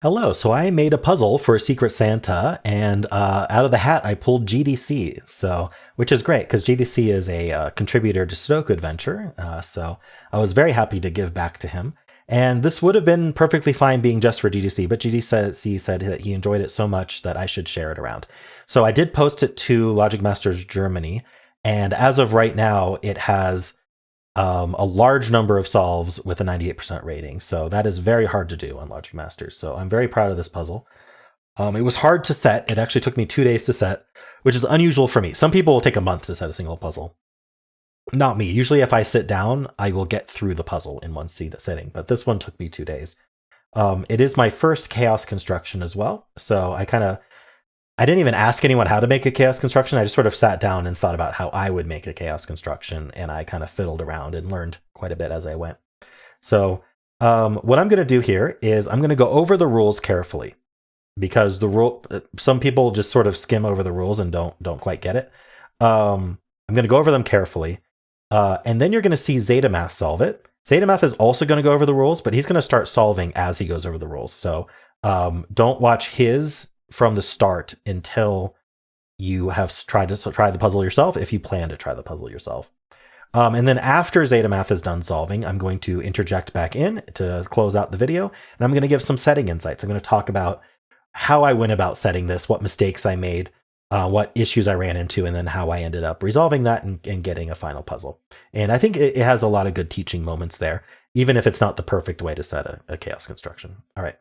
Hello. So I made a puzzle for Secret Santa, and out of the hat, I pulled GDC. So, which is great because GDC is a contributor to Sudoku Adventure. So I was very happy to give back to him. And this would have been perfectly fine being just for GDC, but GDC said that he enjoyed it so much that I should share it around. So I did post it to Logic Masters Germany, and as of right now, it has a large number of solves with a 98% rating. So that is very hard to do on Logic Masters. So I'm very proud of this puzzle. It was hard to set. It actually took me 2 days to set, which is unusual for me. Some people will take a month to set a single puzzle. Not me. Usually if I sit down, I will get through the puzzle in one sitting, but this one took me 2 days. It is my first chaos construction as well. So I didn't even ask anyone how to make a chaos construction. I just sort of sat down and thought about how I would make a chaos construction, and I kind of fiddled around and learned quite a bit as I went. So what I'm going to do here is I'm going to go over the rules carefully, because some people just sort of skim over the rules and don't quite get it. I'm going to go over them carefully, and then you're going to see Zetamath solve it. Zetamath is also going to go over the rules, but he's going to start solving as he goes over the rules. So don't watch his from the start until you have tried the puzzle yourself, if you plan to try the puzzle yourself. And then after Zetamath is done solving, I'm going to interject back in to close out the video, and I'm going to give some setting insights. I'm going to talk about how I went about setting this, what mistakes I made, what issues I ran into, and then how I ended up resolving that and getting a final puzzle. And I think it has a lot of good teaching moments there, even if it's not the perfect way to set a chaos construction. All right.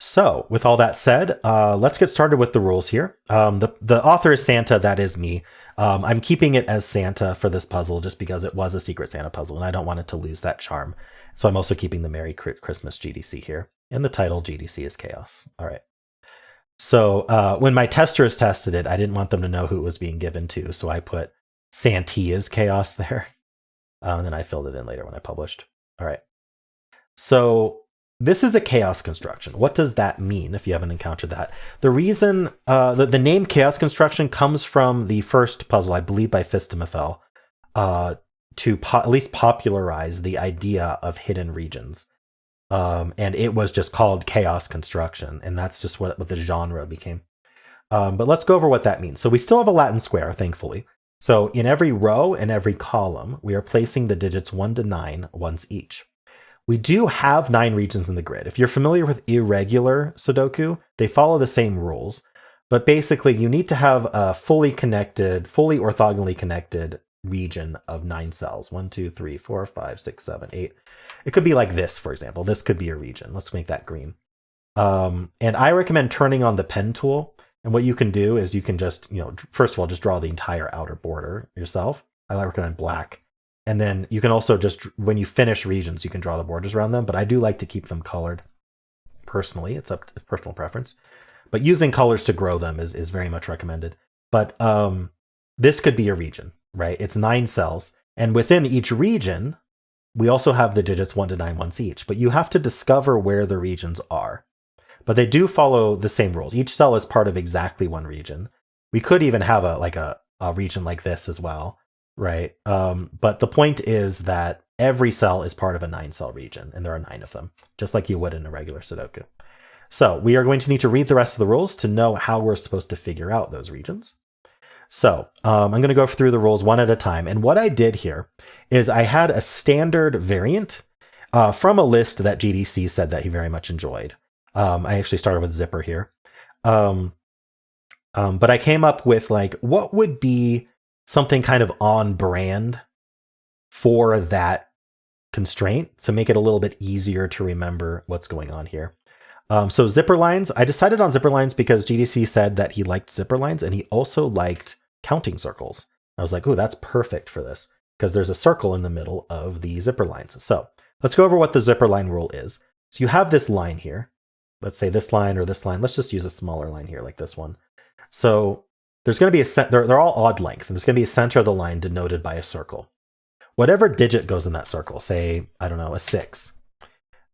So with all that said, let's get started with the rules here. The author is Santa, that is me. I'm keeping it as Santa for this puzzle just because it was a Secret Santa puzzle and I don't want it to lose that charm. So I'm also keeping the Merry Christmas GDC here. And the title GDC is Chaos. All right. So when my testers tested it, I didn't want them to know who it was being given to. So I put Santee as Chaos there. And then I filled it in later when I published. All right. So this is a chaos construction. What does that mean if you haven't encountered that? The reason the name chaos construction comes from the first puzzle, I believe by Zetamath, to at least popularize the idea of hidden regions. And it was just called chaos construction. And that's just what the genre became. But let's go over what that means. So we still have a Latin square, thankfully. So in every row and every column, we are placing the digits 1 to 9 once each. We do have 9 regions in the grid. If you're familiar with irregular Sudoku, they follow the same rules. But basically, you need to have a fully orthogonally connected region of 9 cells. 1, 2, 3, 4, 5, 6, 7, 8. It could be like this, for example. This could be a region. Let's make that green. And I recommend turning on the pen tool. And what you can do is you can just, first of all, just draw the entire outer border yourself. I recommend black. And then you can also just, when you finish regions, you can draw the borders around them. But I do like to keep them colored personally. It's up to personal preference. But using colors to grow them is very much recommended. But this could be a region, right? It's 9 cells. And within each region, we also have the digits 1 to 9 once each. But you have to discover where the regions are. But they do follow the same rules. Each cell is part of exactly one region. We could even have a region like this as well. Right. But the point is that every cell is part of a 9-cell region, and there are 9 of them, just like you would in a regular Sudoku. So we are going to need to read the rest of the rules to know how we're supposed to figure out those regions. So I'm going to go through the rules one at a time. And what I did here is I had a standard variant from a list that GDC said that he very much enjoyed. I actually started with Zipper here. But I came up with what would be something kind of on brand for that constraint to make it a little bit easier to remember what's going on here. So zipper lines, I decided on zipper lines because GDC said that he liked zipper lines and he also liked counting circles. I was like, oh, that's perfect for this because there's a circle in the middle of the zipper lines. So let's go over what the zipper line rule is. So you have this line here. Let's say this line or this line. Let's just use a smaller line here like this one. So there's going to be they're all odd length, and there's going to be a center of the line denoted by a circle. Whatever digit goes in that circle, say, I don't know, a 6,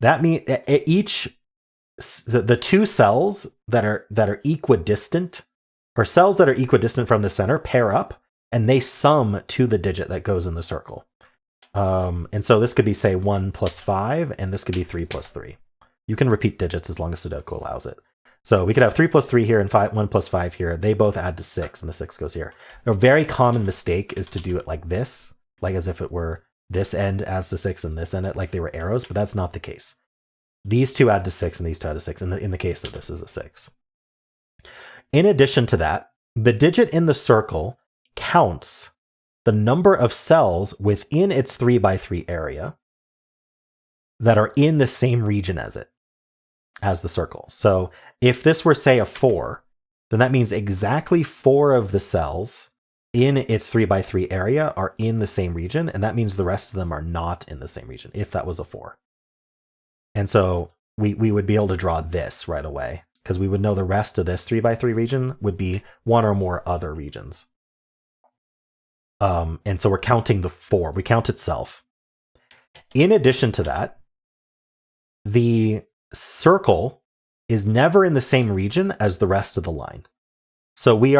that means the 2 cells that are equidistant, or cells that are equidistant from the center, pair up, and they sum to the digit that goes in the circle. And so this could be, say, 1 plus 5, and this could be 3 plus 3. You can repeat digits as long as Sudoku allows it. So we could have 3 plus 3 here and 1 plus 5 here. They both add to 6, and the 6 goes here. A very common mistake is to do it like this, like as if it were this end adds to 6 and this end, like they were arrows, but that's not the case. These two add to 6 and these two add to 6 in the case that this is a 6. In addition to that, the digit in the circle counts the number of cells within its 3 by 3 area that are in the same region as the circle. So if this were, say, a 4, then that means exactly 4 of the cells in its 3 by 3 area are in the same region, and that means the rest of them are not in the same region, if that was a 4. And so we would be able to draw this right away, because we would know the rest of this 3 by 3 region would be one or more other regions. And so we're counting the 4. We count itself. In addition to that, the circle is never in the same region as the rest of the line. So we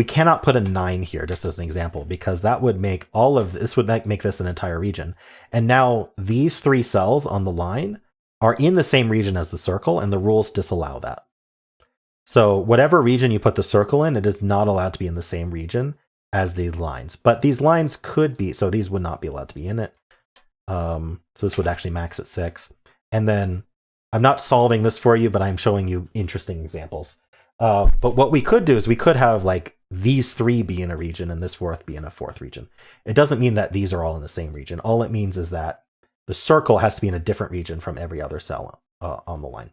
cannot put a 9 here, just as an example, because that would make make this an entire region. And now these 3 cells on the line are in the same region as the circle, and the rules disallow that. So whatever region you put the circle in, it is not allowed to be in the same region as these lines. But these lines could be, so these would not be allowed to be in it. So this would actually max at 6. And then I'm not solving this for you, but I'm showing you interesting examples. But what we could do is we could have like these 3 be in a region and this 4th be in a 4th region. It doesn't mean that these are all in the same region. All it means is that the circle has to be in a different region from every other cell on the line.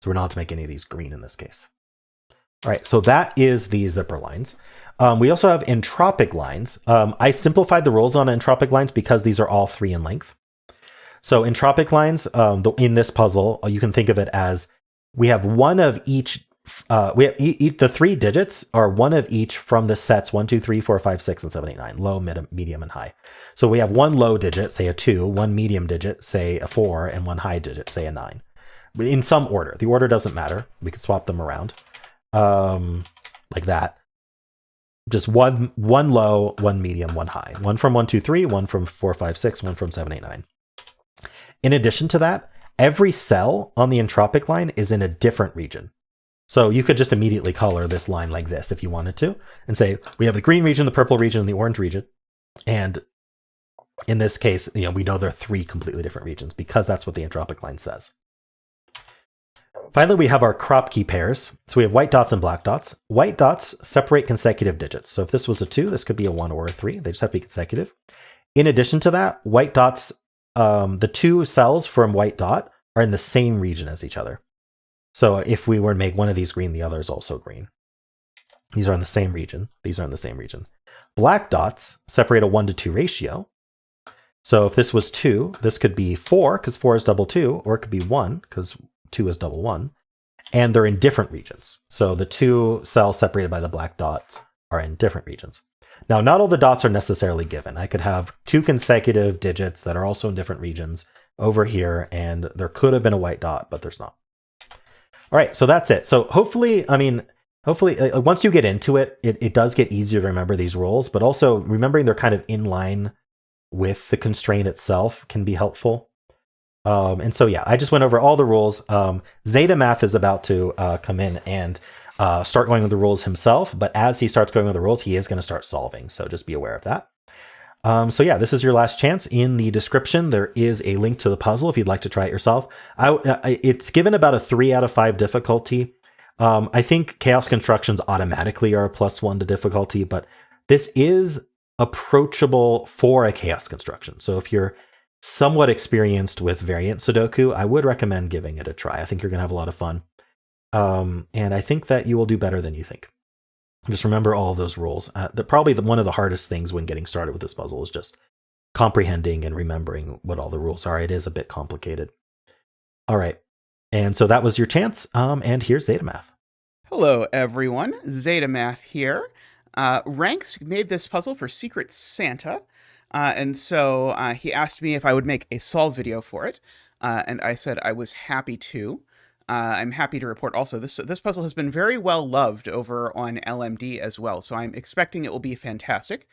So we're not to make any of these green in this case. All right, so that is the zipper lines. We also have entropic lines. I simplified the rules on entropic lines because these are all 3 in length. So entropic lines, in this puzzle, you can think of it as we have one of each. The 3 digits are one of each from the sets 1, 2, 3, 4, 5, 6, and 7, 8, 9, low, medium, and high. So we have one low digit, say a 2, one medium digit, say a 4, and one high digit, say a 9. In some order. The order doesn't matter. We could swap them around. Like that. Just one low, one medium, one high. One from 1, 2, 3, one from 4, 5, 6, one from 7, 8, 9. In addition to that, every cell on the entropic line is in a different region. So you could just immediately color this line like this if you wanted to, and say, we have the green region, the purple region, and the orange region. And in this case, we know there are 3 completely different regions because that's what the entropic line says. Finally, we have our crop key pairs. So we have white dots and black dots. White dots separate consecutive digits. So if this was a 2, this could be a 1 or a 3. They just have to be consecutive. In addition to that, white dots, the 2 cells from white dot are in the same region as each other. So if we were to make one of these green, the other is also green. These are in the same region. These are in the same region. Black dots separate a 1 to 2 ratio. So if this was 2, this could be 4, because 4 is double 2, or it could be 1, because 2 is double 1. And they're in different regions. So the 2 cells separated by the black dots are in different regions. Now, not all the dots are necessarily given. I could have 2 consecutive digits that are also in different regions over here, and there could have been a white dot, but there's not. All right, so that's it. So hopefully, once you get into it, it does get easier to remember these rules, but also remembering they're kind of in line with the constraint itself can be helpful. And so, yeah, I just went over all the rules. Zetamath is about to come in and start going with the rules himself, but as he starts going with the rules, he is going to start solving, so just be aware of that. So yeah, this is your last chance. In the description, there is a link to the puzzle if you'd like to try it yourself. It's given about a 3 out of 5 difficulty. I think chaos constructions automatically are a +1 to difficulty, but this is approachable for a chaos construction. So if you're somewhat experienced with variant Sudoku, I would recommend giving it a try. I think you're going to have a lot of fun. And I think that you will do better than you think. Just remember all of those rules. Probably one of the hardest things when getting started with this puzzle is just comprehending and remembering what all the rules are. It is a bit complicated. All right. And so that was your chance. And here's Zetamath. Hello, everyone. Zetamath here. Ranks made this puzzle for Secret Santa. And so he asked me if I would make a solve video for it. And I said I was happy to. I'm happy to report also this puzzle has been very well loved over on LMD as well, so I'm expecting it will be fantastic.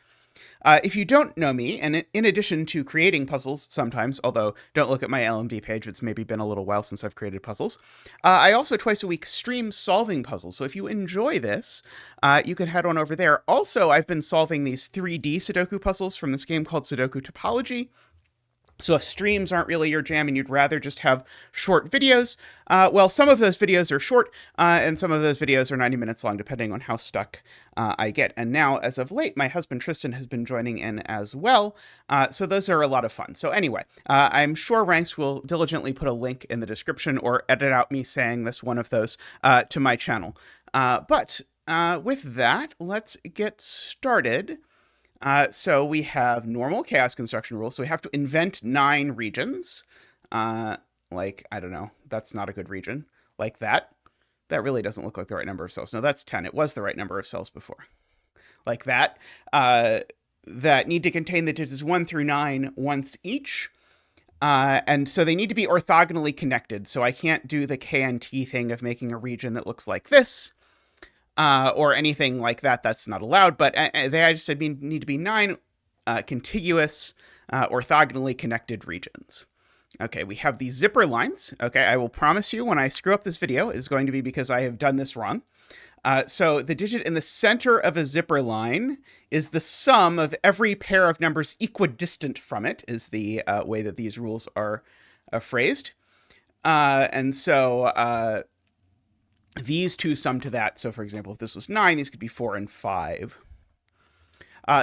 If you don't know me, and in addition to creating puzzles sometimes, although don't look at my LMD page, it's maybe been a little while since I've created puzzles, I also twice a week stream solving puzzles. So if you enjoy this, you can head on over there. Also, I've been solving these 3D Sudoku puzzles from this game called Sudoku Topology. So if streams aren't really your jam and you'd rather just have short videos, well, some of those videos are short, and some of those videos are 90 minutes long, depending on how stuck I get. And now, as of late, my husband Tristan has been joining in as well. So those are a lot of fun. So anyway, I'm sure Ranks will diligently put a link in the description or edit out me saying this one of those to my channel. But with that, let's get started. So we have normal chaos construction rules. So we have to invent 9 regions. Like, I don't know. That's not a good region. Like that. That really doesn't look like the right number of cells. No, that's 10. It was the right number of cells before. Like that. That need to contain the digits 1 through 9 once each. And so they need to be orthogonally connected. So I can't do the KNT thing of making a region that looks like this. Or anything like that. That's not allowed. But they just need to be 9 contiguous, orthogonally connected regions. Okay, we have these zipper lines. Okay, I will promise you when I screw up this video, it is going to be because I have done this wrong. So the digit in the center of a zipper line is the sum of every pair of numbers equidistant from it, is the way that these rules are phrased. And so these two sum to that. So, for example, if this was 9, these could be 4 and 5.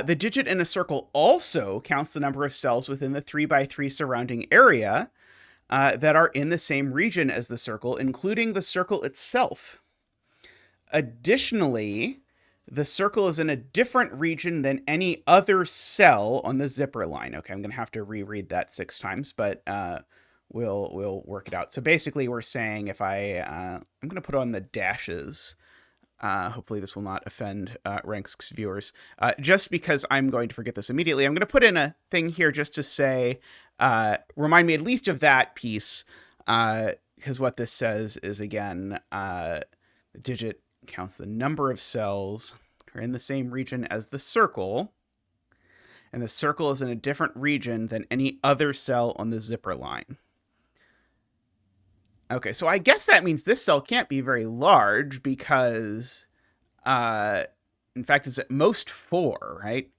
The digit in a circle also counts the number of cells within the 3x3 surrounding area that are in the same region as the circle, including the circle itself. Additionally, the circle is in a different region than any other cell on the zipper line. Okay, I'm going to have to reread that 6 times, but we'll work it out. So basically we're saying if I'm going to put on the dashes. Hopefully this will not offend Ranks' viewers. Just because I'm going to forget this immediately, I'm going to put in a thing here just to say, remind me at least of that piece, because what this says is, again, the digit counts the number of cells that are in the same region as the circle, and the circle is in a different region than any other cell on the zipper line. Okay, so I guess that means this cell can't be very large because, in fact, it's at most 4, right?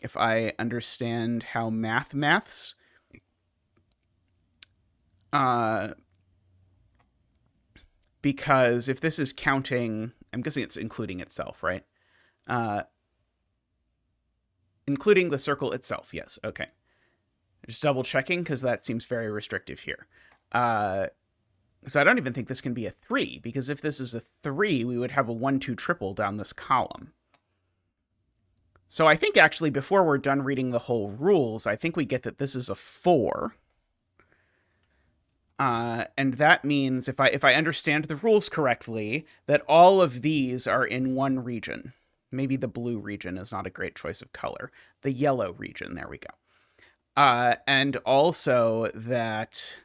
If I understand how maths, because if this is counting, I'm guessing it's including itself, right? Including the circle itself, yes, okay. Just double checking because that seems very restrictive here. So I don't even think this can be a 3, because if this is a 3, we would have a 1, 2 triple down this column. So I think actually before we're done reading the whole rules, I think we get that this is a 4. And that means if I understand the rules correctly, that all of these are in one region. Maybe the blue region is not a great choice of color. The yellow region, there we go. And also that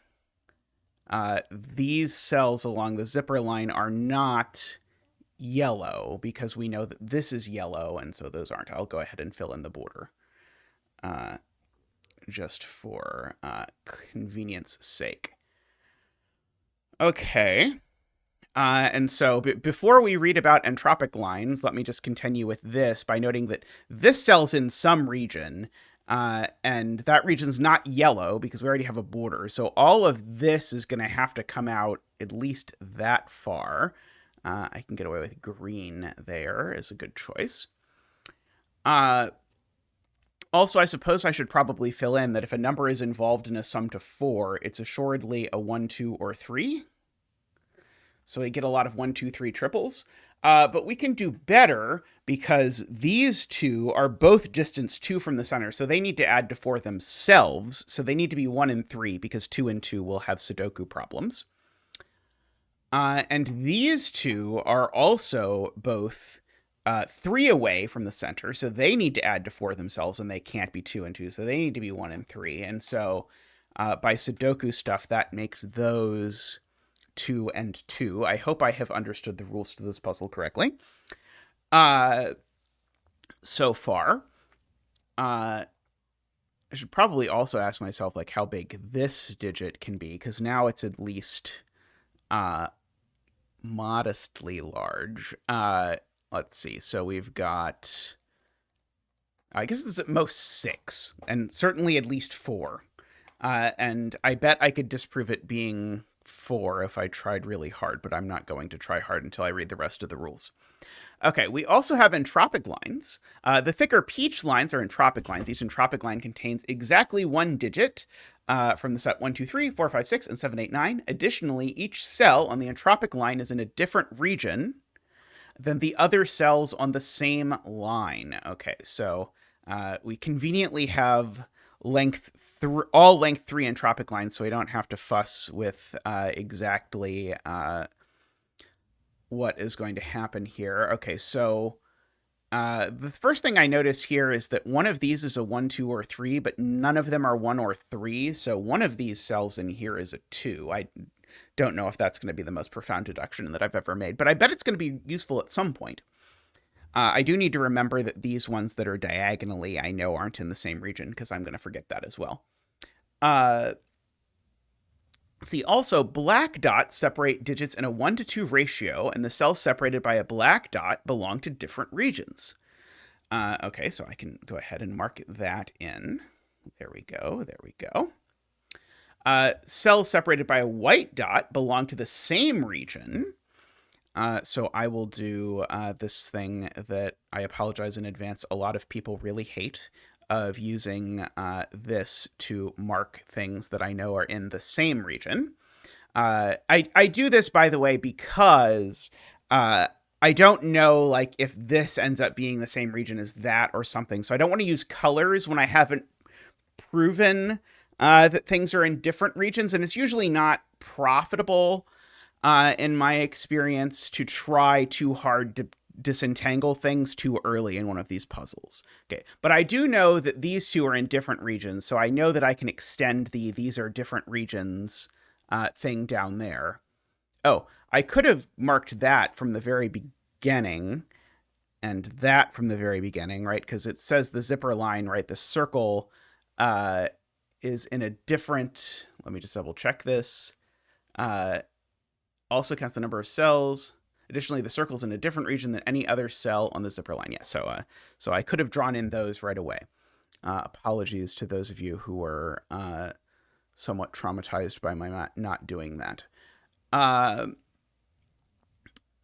these cells along the zipper line are not yellow, because we know that this is yellow, and so those aren't. I'll go ahead and fill in the border just for convenience sake. Okay. And so before we read about entropic lines, let me just continue with this by noting that this cell's in some region, and that region's not yellow because we already have a border. So all of this is going to have to come out at least that far. I can get away with green there is a good choice. Also, I suppose I should probably fill in that if a number is involved in a sum to 4, it's assuredly a 1, 2, or 3. So we get a lot of 1, 2, 3 triples. But we can do better because these two are both distance 2 from the center. So they need to add to 4 themselves. So they need to be 1 and 3 because 2 and 2 will have Sudoku problems. And these two are also both 3 away from the center. So they need to add to 4 themselves, and they can't be 2 and 2. So they need to be 1 and 3. And so by Sudoku stuff, that makes those 2 and 2. I hope I have understood the rules to this puzzle correctly. so far. Uh, I should probably also ask myself like how big this digit can be, because now it's at least uh, modestly large. Let's see. So we've got, I guess it's at most 6, and certainly at least 4. And I bet I could disprove it being 4 if I tried really hard, but I'm not going to try hard until I read the rest of the rules. Okay, we also have entropic lines. The thicker peach lines are entropic lines. Each entropic line contains exactly 1 digit from the set 1, 2, 3, 4, 5, 6, and 7, 8, 9. Additionally, each cell on the entropic line is in a different region than the other cells on the same line. Okay, so we conveniently have all length 3 entropic lines, so we don't have to fuss with exactly what is going to happen here. Okay, so the first thing I notice here is that one of these is a 1, 2, or 3, but none of them are 1 or 3. So one of these cells in here is a 2. I don't know if that's going to be the most profound deduction that I've ever made, but I bet it's going to be useful at some point. I do need to remember that these ones that are diagonally, I know aren't in the same region, because I'm going to forget that as well. See, also, black dots separate digits in a 1 to 2 ratio, and the cells separated by a black dot belong to different regions. Okay, so I can go ahead and mark that in. There we go. There we go. Cells separated by a white dot belong to the same region. So I will do this thing that I apologize in advance. A lot of people really hate of using this to mark things that I know are in the same region. I do this, by the way, because I don't know like if this ends up being the same region as that or something. So I don't want to use colors when I haven't proven that things are in different regions, and it's usually not profitable in my experience to try too hard to disentangle things too early in one of these puzzles. Okay, but I do know that these two are in different regions, so I know that I can extend the these are different regions thing down there. Oh, I could have marked that from the very beginning and that from the very beginning, right? Because it says the zipper line, right? The circle is in a different, let me just double check this. Also counts the number of cells. Additionally, the circle's in a different region than any other cell on the zipper line. Yeah, so I could have drawn in those right away. Apologies to those of you who were somewhat traumatized by my not doing that.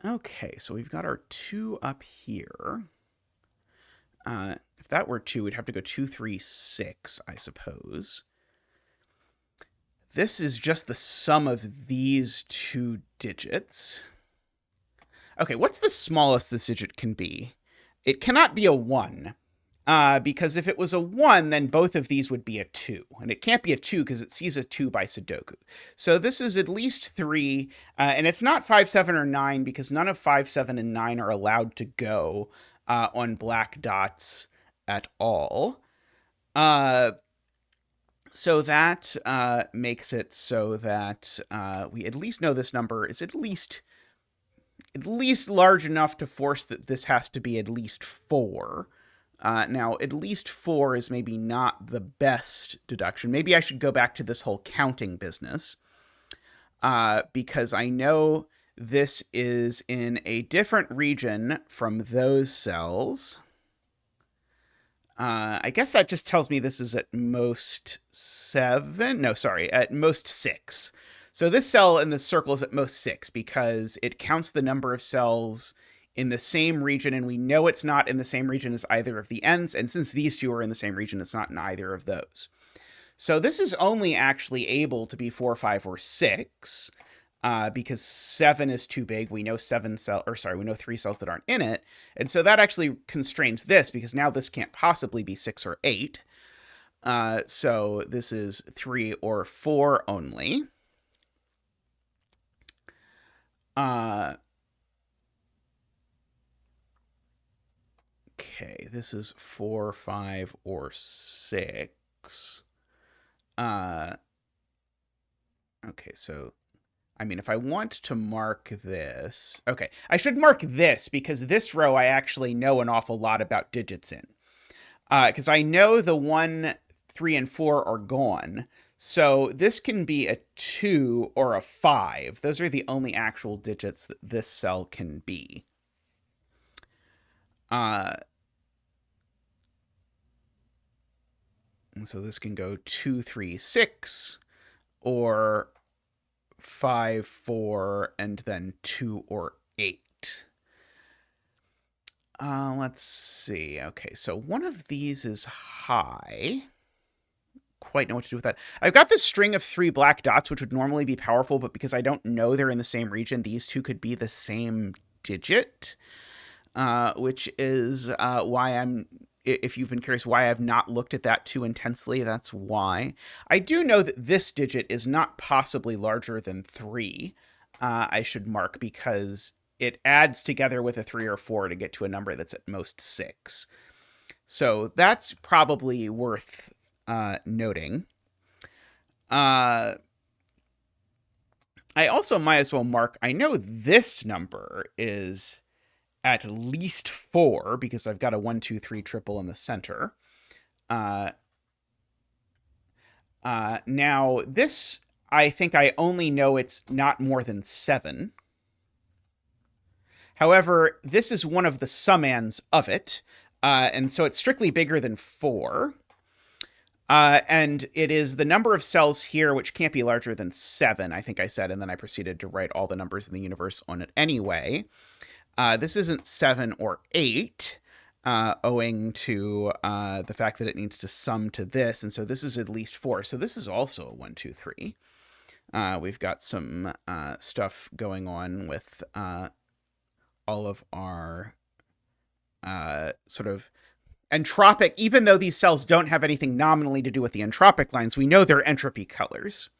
Okay, so we've got our 2 up here. If that were 2, we'd have to go 2, 3, 6, I suppose. This is just the sum of these 2 digits. Okay, what's the smallest this digit can be? It cannot be a 1, because if it was a 1, then both of these would be a 2. And it can't be a 2 because it sees a 2 by Sudoku. So this is at least 3, and it's not 5, 7, or 9, because none of 5, 7, and 9 are allowed to go on black dots at all. So that makes it so that we at least know this number is at least large enough to force that this has to be at least 4. Now, at least 4 is maybe not the best deduction. Maybe I should go back to this whole counting business, because I know this is in a different region from those cells. I guess that just tells me this is at most 7. No, sorry, at most 6. So this cell in the circle is at most 6 because it counts the number of cells in the same region, and we know it's not in the same region as either of the ends. And since these 2 are in the same region, it's not in either of those. So this is only actually able to be 4, 5, or 6. Because 7 is too big. We know 3 cells that aren't in it. And so that actually constrains this, because now this can't possibly be 6 or 8. So this is 3 or 4 only. Okay, this is 4, 5, or 6. Okay, so I mean, if I want to mark this, okay, I should mark this because this row I actually know an awful lot about digits in. Because I know the 1, 3, and 4 are gone. So this can be a 2 or a 5. Those are the only actual digits that this cell can be. And so this can go 2, 3, 6, or 5, 4, and then 2 or 8. Let's see. Okay, so one of these is high. Quite know what to do with that. I've got this string of 3 black dots, which would normally be powerful, but because I don't know they're in the same region, these two could be the same digit, which is why I'm. If you've been curious why I've not looked at that too intensely, that's why. I do know that this digit is not possibly larger than 3. I should mark because it adds together with a 3 or 4 to get to a number that's at most 6. So that's probably worth noting. I also might as well mark, I know this number is at least 4 because I've got a 1, 2, 3 triple in the center. Now, this, I think I only know it's not more than 7. However, this is one of the summands of it, and so it's strictly bigger than 4. And it is the number of cells here, which can't be larger than 7, I think I said, and then I proceeded to write all the numbers in the universe on it anyway. This isn't 7 or 8, owing to the fact that it needs to sum to this, and so this is at least 4. So this is also a 1, 2, 3. We've got some stuff going on with all of our sort of entropic, even though these cells don't have anything nominally to do with the entropic lines, we know they're entropy colors.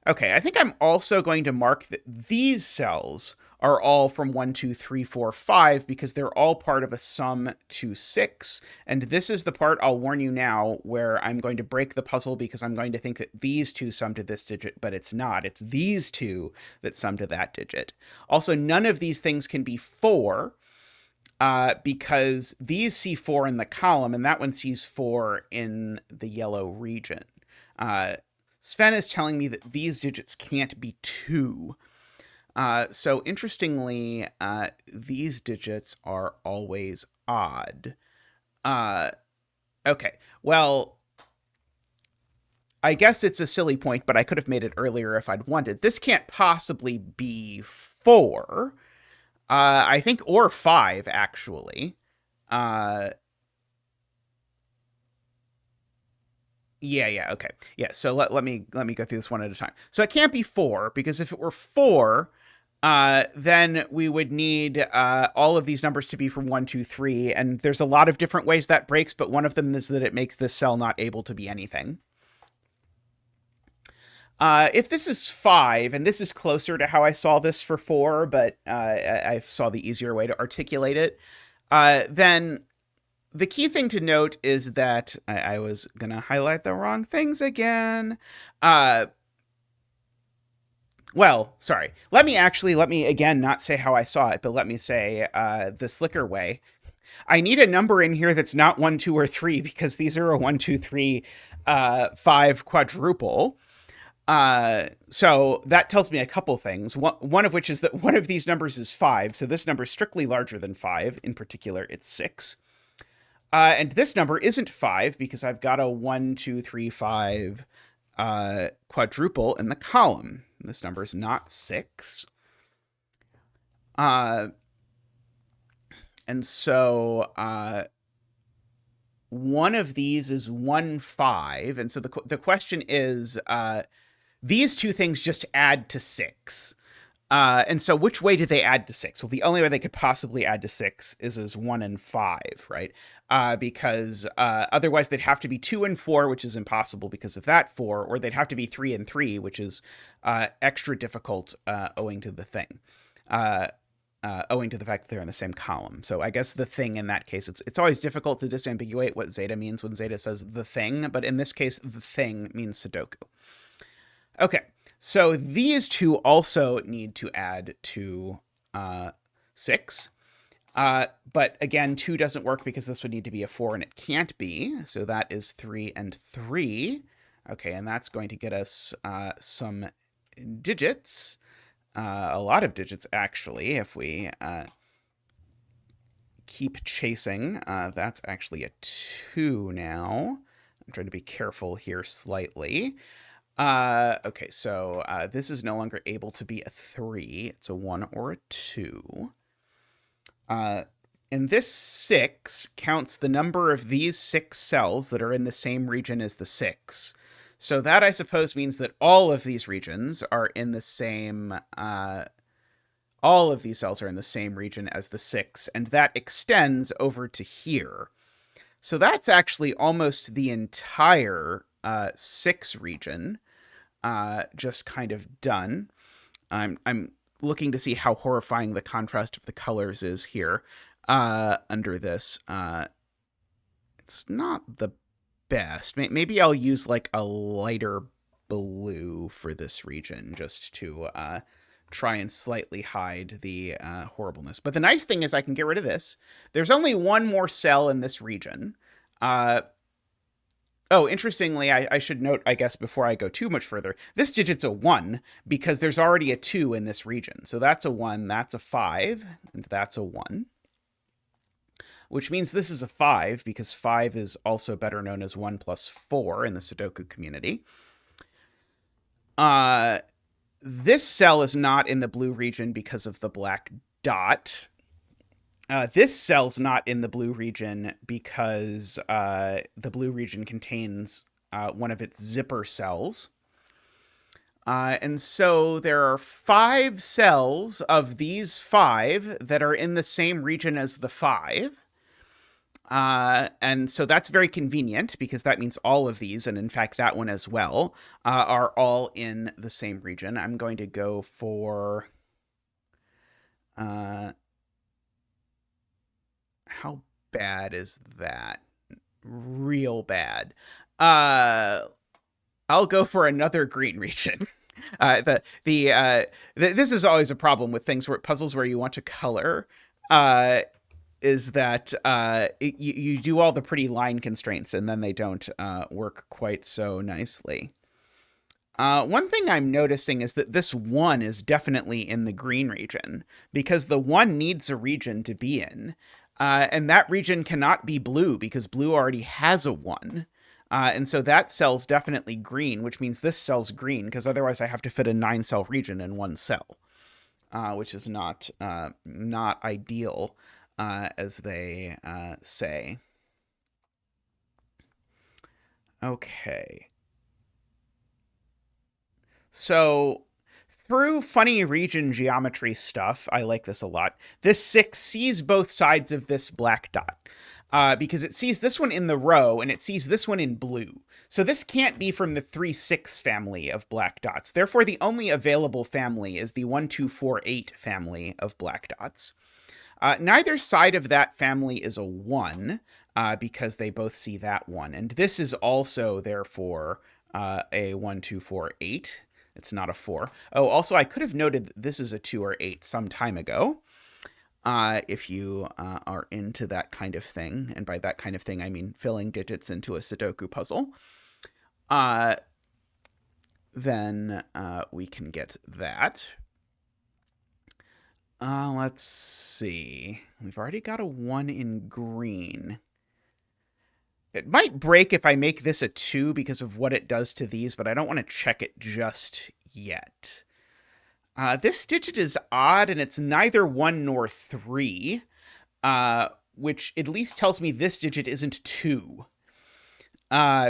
Okay, I think I'm also going to mark that these cells are all from 1, 2, 3, 4, 5 because they're all part of a sum to 6. And this is the part, I'll warn you now, where I'm going to break the puzzle because I'm going to think that these two sum to this digit, but it's not. It's these two that sum to that digit. Also, none of these things can be 4 because these see 4 in the column and that one sees 4 in the yellow region. Sven is telling me that these digits can't be 2. So interestingly, these digits are always odd. Okay, well, I guess it's a silly point, but I could have made it earlier if I'd wanted. This can't possibly be 4. I think, or 5, actually. Yeah, okay. Yeah, so let me go through this one at a time. So it can't be 4, because if it were 4, then we would need all of these numbers to be from 1, 2, 3, and there's a lot of different ways that breaks, but one of them is that it makes this cell not able to be anything. If this is 5, and this is closer to how I saw this for 4, but I saw the easier way to articulate it, then the key thing to note is that I was going to highlight the wrong things again. Well, sorry. Let me again not say how I saw it, but let me say the slicker way. I need a number in here that's not 1, 2, or 3 because these are a 1, 2, 3, 5 quadruple. So that tells me a couple things. One of which is that one of these numbers is 5, so this number is strictly larger than 5. In particular, it's 6. And this number isn't 5 because I've got a 1, 2, 3, 5 quadruple in the column. This number is not 6. And so one of these is 1, 5. And so the question is, these two things just add to 6. And so which way do they add to 6? Well, the only way they could possibly add to 6 is as 1 and 5, right? Because otherwise they'd have to be 2 and 4, which is impossible because of that 4, or they'd have to be 3 and 3, which is extra difficult owing to the thing. Owing to the fact that they're in the same column. So I guess the thing in that case, it's always difficult to disambiguate what zeta means when zeta says the thing, but in this case, the thing means Sudoku. Okay, so these two also need to add to 6. But again, 2 doesn't work because this would need to be a 4 and it can't be. So that is 3 and 3. Okay, and that's going to get us some digits. A lot of digits, actually, if we keep chasing. That's actually a 2 now. I'm trying to be careful here slightly. Okay, so this is no longer able to be a 3. It's a 1 or a 2. And this 6 counts the number of these 6 cells that are in the same region as the 6. So that, I suppose, means that all of these regions are in the same... all of these cells are in the same region as the 6, and that extends over to here. So that's actually almost the entire 6 region just kind of done. I'm looking to see how horrifying the contrast of the colors is here under this. It's not the best. Maybe I'll use like a lighter blue for this region just to try and slightly hide the horribleness. But the nice thing is I can get rid of this. There's only one more cell in this region. Oh, interestingly, I should note, I guess, before I go too much further, this digit's a 1 because there's already a 2 in this region. So that's a 1, that's a 5, and that's a 1. Which means this is a 5 because 5 is also better known as 1 plus 4 in the Sudoku community. This cell is not in the blue region because of the black dot. This cell's not in the blue region because the blue region contains one of its zipper cells. And so there are 5 cells of these 5 that are in the same region as the 5. And so that's very convenient because that means all of these, and in fact that one as well, are all in the same region. I'm going to go for... how bad is that? Real bad. I'll go for another green region. This is always a problem with puzzles where you want to color. Is that you do all the pretty line constraints and then they don't work quite so nicely. One thing I'm noticing is that this 1 is definitely in the green region because the 1 needs a region to be in. And that region cannot be blue because blue already has a 1. And so that cell's definitely green, which means this cell's green because otherwise I have to fit a 9-cell region in one cell, which is not ideal, as they say. Okay. So through funny region geometry stuff, I like this a lot. This 6 sees both sides of this black dot because it sees this one in the row and it sees this one in blue. So this can't be from the 3, 6 family of black dots. Therefore, the only available family is the 1, 2, 4, 8 family of black dots. Neither side of that family is a 1 because they both see that 1. And this is also, therefore, a 1, 2, 4, 8. It's not a 4. Oh, also, I could have noted this is a 2 or 8 some time ago. If you are into that kind of thing, and by that kind of thing, I mean filling digits into a Sudoku puzzle, then we can get that. Let's see. We've already got a 1 in green. It might break if I make this a 2 because of what it does to these, but I don't want to check it just yet. This digit is odd, and it's neither 1 nor 3, which at least tells me this digit isn't 2.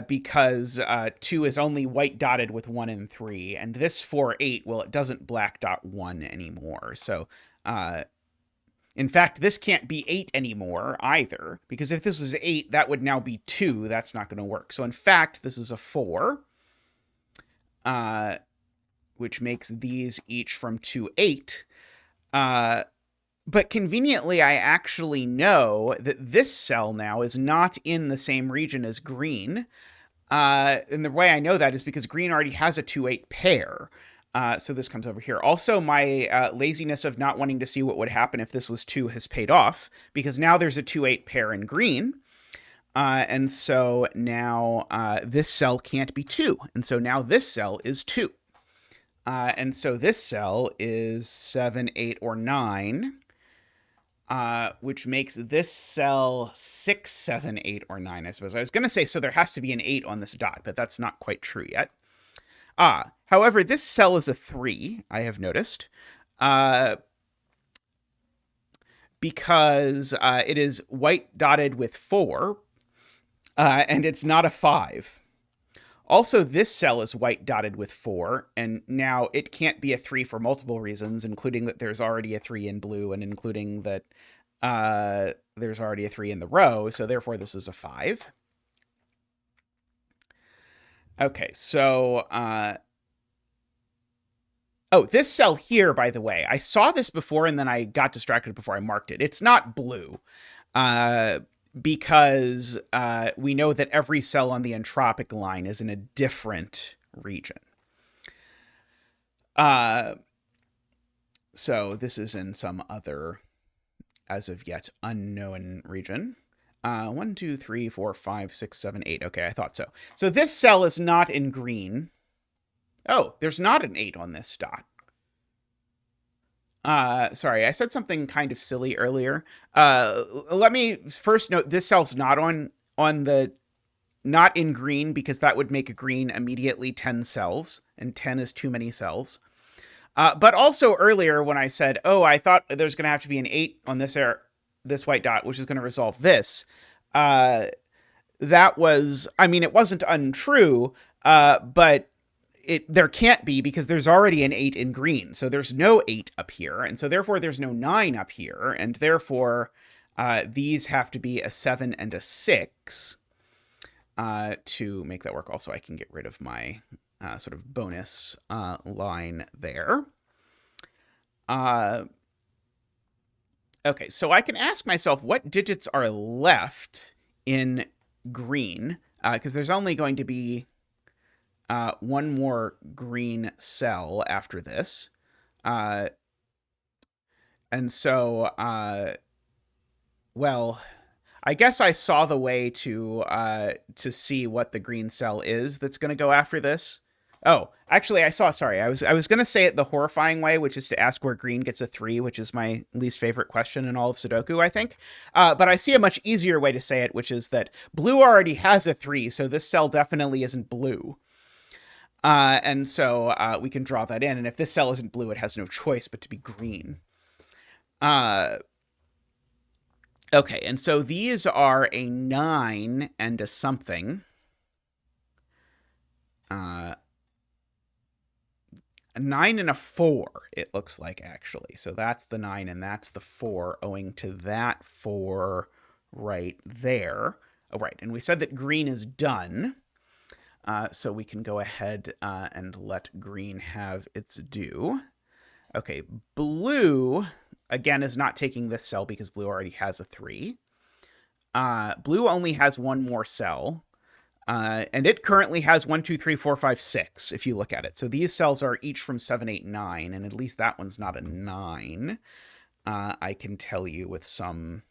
Because 2 is only white dotted with 1 and 3, and this 4, 8, well, it doesn't black dot 1 anymore. So, in fact, this can't be 8 anymore either, because if this was 8, that would now be 2. That's not going to work. So, in fact, this is a 4, which makes these each from 2, 8. But conveniently, I actually know that this cell now is not in the same region as green, And the way I know that is because green already has a 2-8 pair. So this comes over here. Also, my laziness of not wanting to see what would happen if this was 2 has paid off, because now there's a 2-8 pair in green. And so now this cell can't be 2. And so now this cell is 2. And so this cell is 7, 8, or 9. Which makes this cell 6, 7, 8, or 9, I suppose. I was going to say, so there has to be an 8 on this dot, but that's not quite true yet. However, this cell is a 3, I have noticed, because it is white dotted with 4, and it's not a 5. Also, this cell is white dotted with 4, and now it can't be a 3 for multiple reasons, including that there's already a 3 in blue, and including that there's already a 3 in the row, so therefore this is a 5. Okay, so... oh, this cell here, by the way, I saw this before, and then I got distracted before I marked it. It's not blue. Because we know that every cell on the entropic line is in a different region. So this is in some other, as of yet, unknown region. 1, 2, 3, 4, 5, 6, 7, 8. Okay, I thought so. So this cell is not in green. Oh, there's not an 8 on this dot. Sorry, I said something kind of silly earlier. Let me first note this cell's not not in green, because that would make a green immediately 10 cells, and 10 is too many cells. But also earlier when I said, oh, I thought there's going to have to be an 8 on this white dot, which is going to resolve this. That was, I mean, it wasn't untrue, but there can't be, because there's already an 8 in green. So there's no 8 up here. And so therefore there's no 9 up here. And therefore these have to be a 7 and a 6 to make that work. Also, I can get rid of my sort of bonus line there. Okay, so I can ask myself what digits are left in green, because there's only going to be one more green cell after this. And so, well, I guess I saw the way to see what the green cell is that's going to go after this. Oh, actually, sorry, I was going to say it the horrifying way, which is to ask where green gets a 3, which is my least favorite question in all of Sudoku, I think. But I see a much easier way to say it, which is that blue already has a 3, so this cell definitely isn't blue. And so we can draw that in. And if this cell isn't blue, it has no choice but to be green. Okay, and so these are a 9 and a something. A 9 and a 4, it looks like, actually. So that's the 9 and that's the 4, owing to that 4 right there. Oh, right, and we said that green is done. So we can go ahead and let green have its due. Okay, blue, again, is not taking this cell because blue already has a 3. Blue only has one more cell. And it currently has 1, 2, 3, 4, 5, 6, if you look at it. So these cells are each from 7, 8, 9, and at least that one's not a 9. I can tell you with some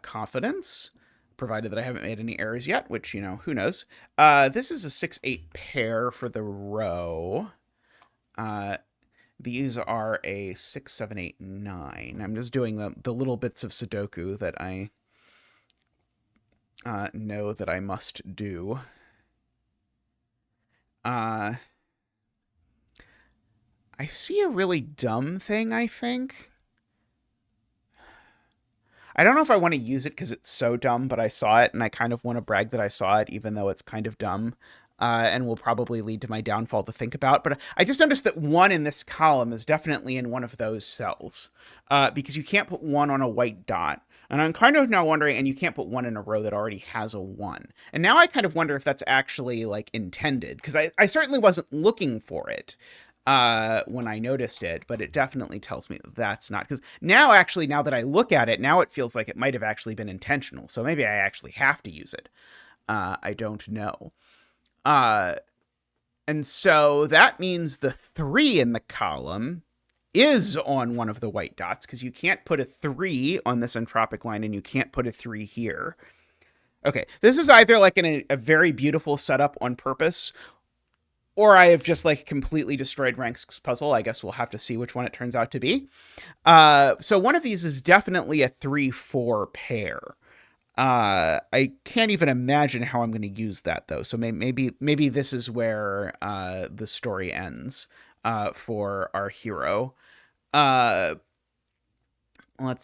confidence, provided that I haven't made any errors yet, which, you know, who knows. This is a 6, 8 pair for the row. These are a 6, 7, 8, 9. I'm just doing the little bits of Sudoku that I know that I must do. I see a really dumb thing, I think. I don't know if I want to use it because it's so dumb, but I saw it, and I kind of want to brag that I saw it, even though it's kind of dumb, and will probably lead to my downfall to think about. But I just noticed that 1 in this column is definitely in one of those cells, because you can't put 1 on a white dot. And I'm kind of now wondering, and you can't put 1 in a row that already has a 1. And now I kind of wonder if that's actually, like, intended, because I certainly wasn't looking for it when I noticed it, but it definitely tells me that's not, because now that I look at it, now it feels like it might have actually been intentional. So maybe I actually have to use it. I don't know. Uh, and so that means the 3 in the column is on one of the white dots, because you can't put a 3 on this entropic line and you can't put a 3 here. Okay, this is either like a very beautiful setup on purpose, or I have just like completely destroyed Rank's puzzle. I guess we'll have to see which one it turns out to be. So one of these is definitely a 3-4 pair. I can't even imagine how I'm going to use that though. So maybe this is where the story ends for our hero. Let's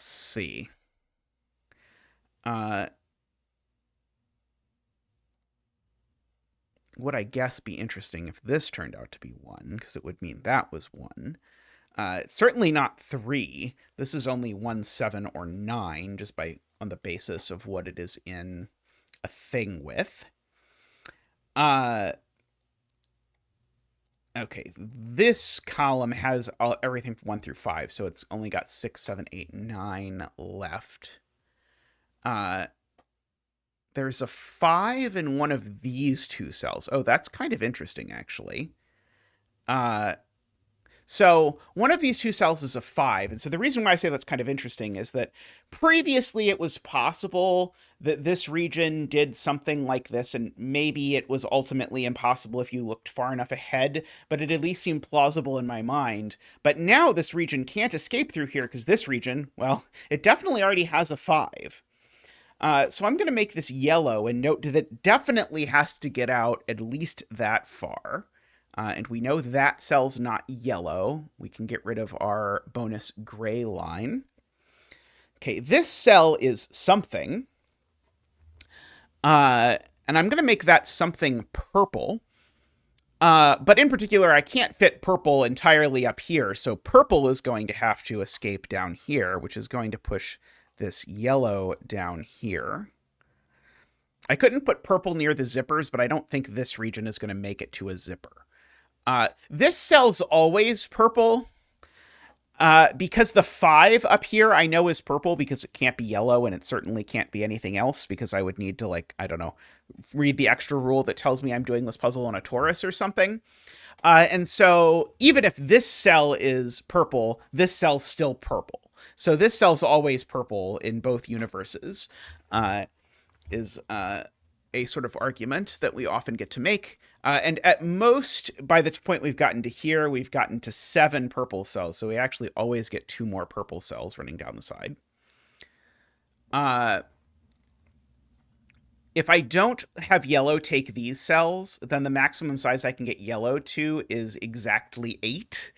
see. Would I guess be interesting if this turned out to be 1, because it would mean that was 1. It's certainly not 3. This is only 1, 7, or 9, just on the basis of what it is in a thing with. Okay, this column has everything from 1 through 5, so it's only got 6, 7, 8, 9 left. There's a 5 in one of these 2 cells. Oh, that's kind of interesting, actually. So one of these 2 cells is a 5. And so the reason why I say that's kind of interesting is that previously it was possible that this region did something like this, and maybe it was ultimately impossible if you looked far enough ahead, but it at least seemed plausible in my mind. But now this region can't escape through here, because this region, well, it definitely already has a 5. So I'm going to make this yellow and note that it definitely has to get out at least that far. And we know that cell's not yellow. We can get rid of our bonus gray line. Okay, this cell is something. And I'm going to make that something purple. But in particular, I can't fit purple entirely up here. So purple is going to have to escape down here, which is going to push this yellow down here. I couldn't put purple near the zippers, but I don't think this region is going to make it to a zipper. This cell's always purple, because the 5 up here I know is purple because it can't be yellow, and it certainly can't be anything else, because I would need to, like, I don't know, read the extra rule that tells me I'm doing this puzzle on a torus or something. And so even if this cell is purple, this cell's still purple. So this cell's always purple in both universes, is a sort of argument that we often get to make. And at most, by the point we've gotten to here, we've gotten to 7 purple cells. So we actually always get 2 more purple cells running down the side. If I don't have yellow take these cells, then the maximum size I can get yellow to is exactly 8.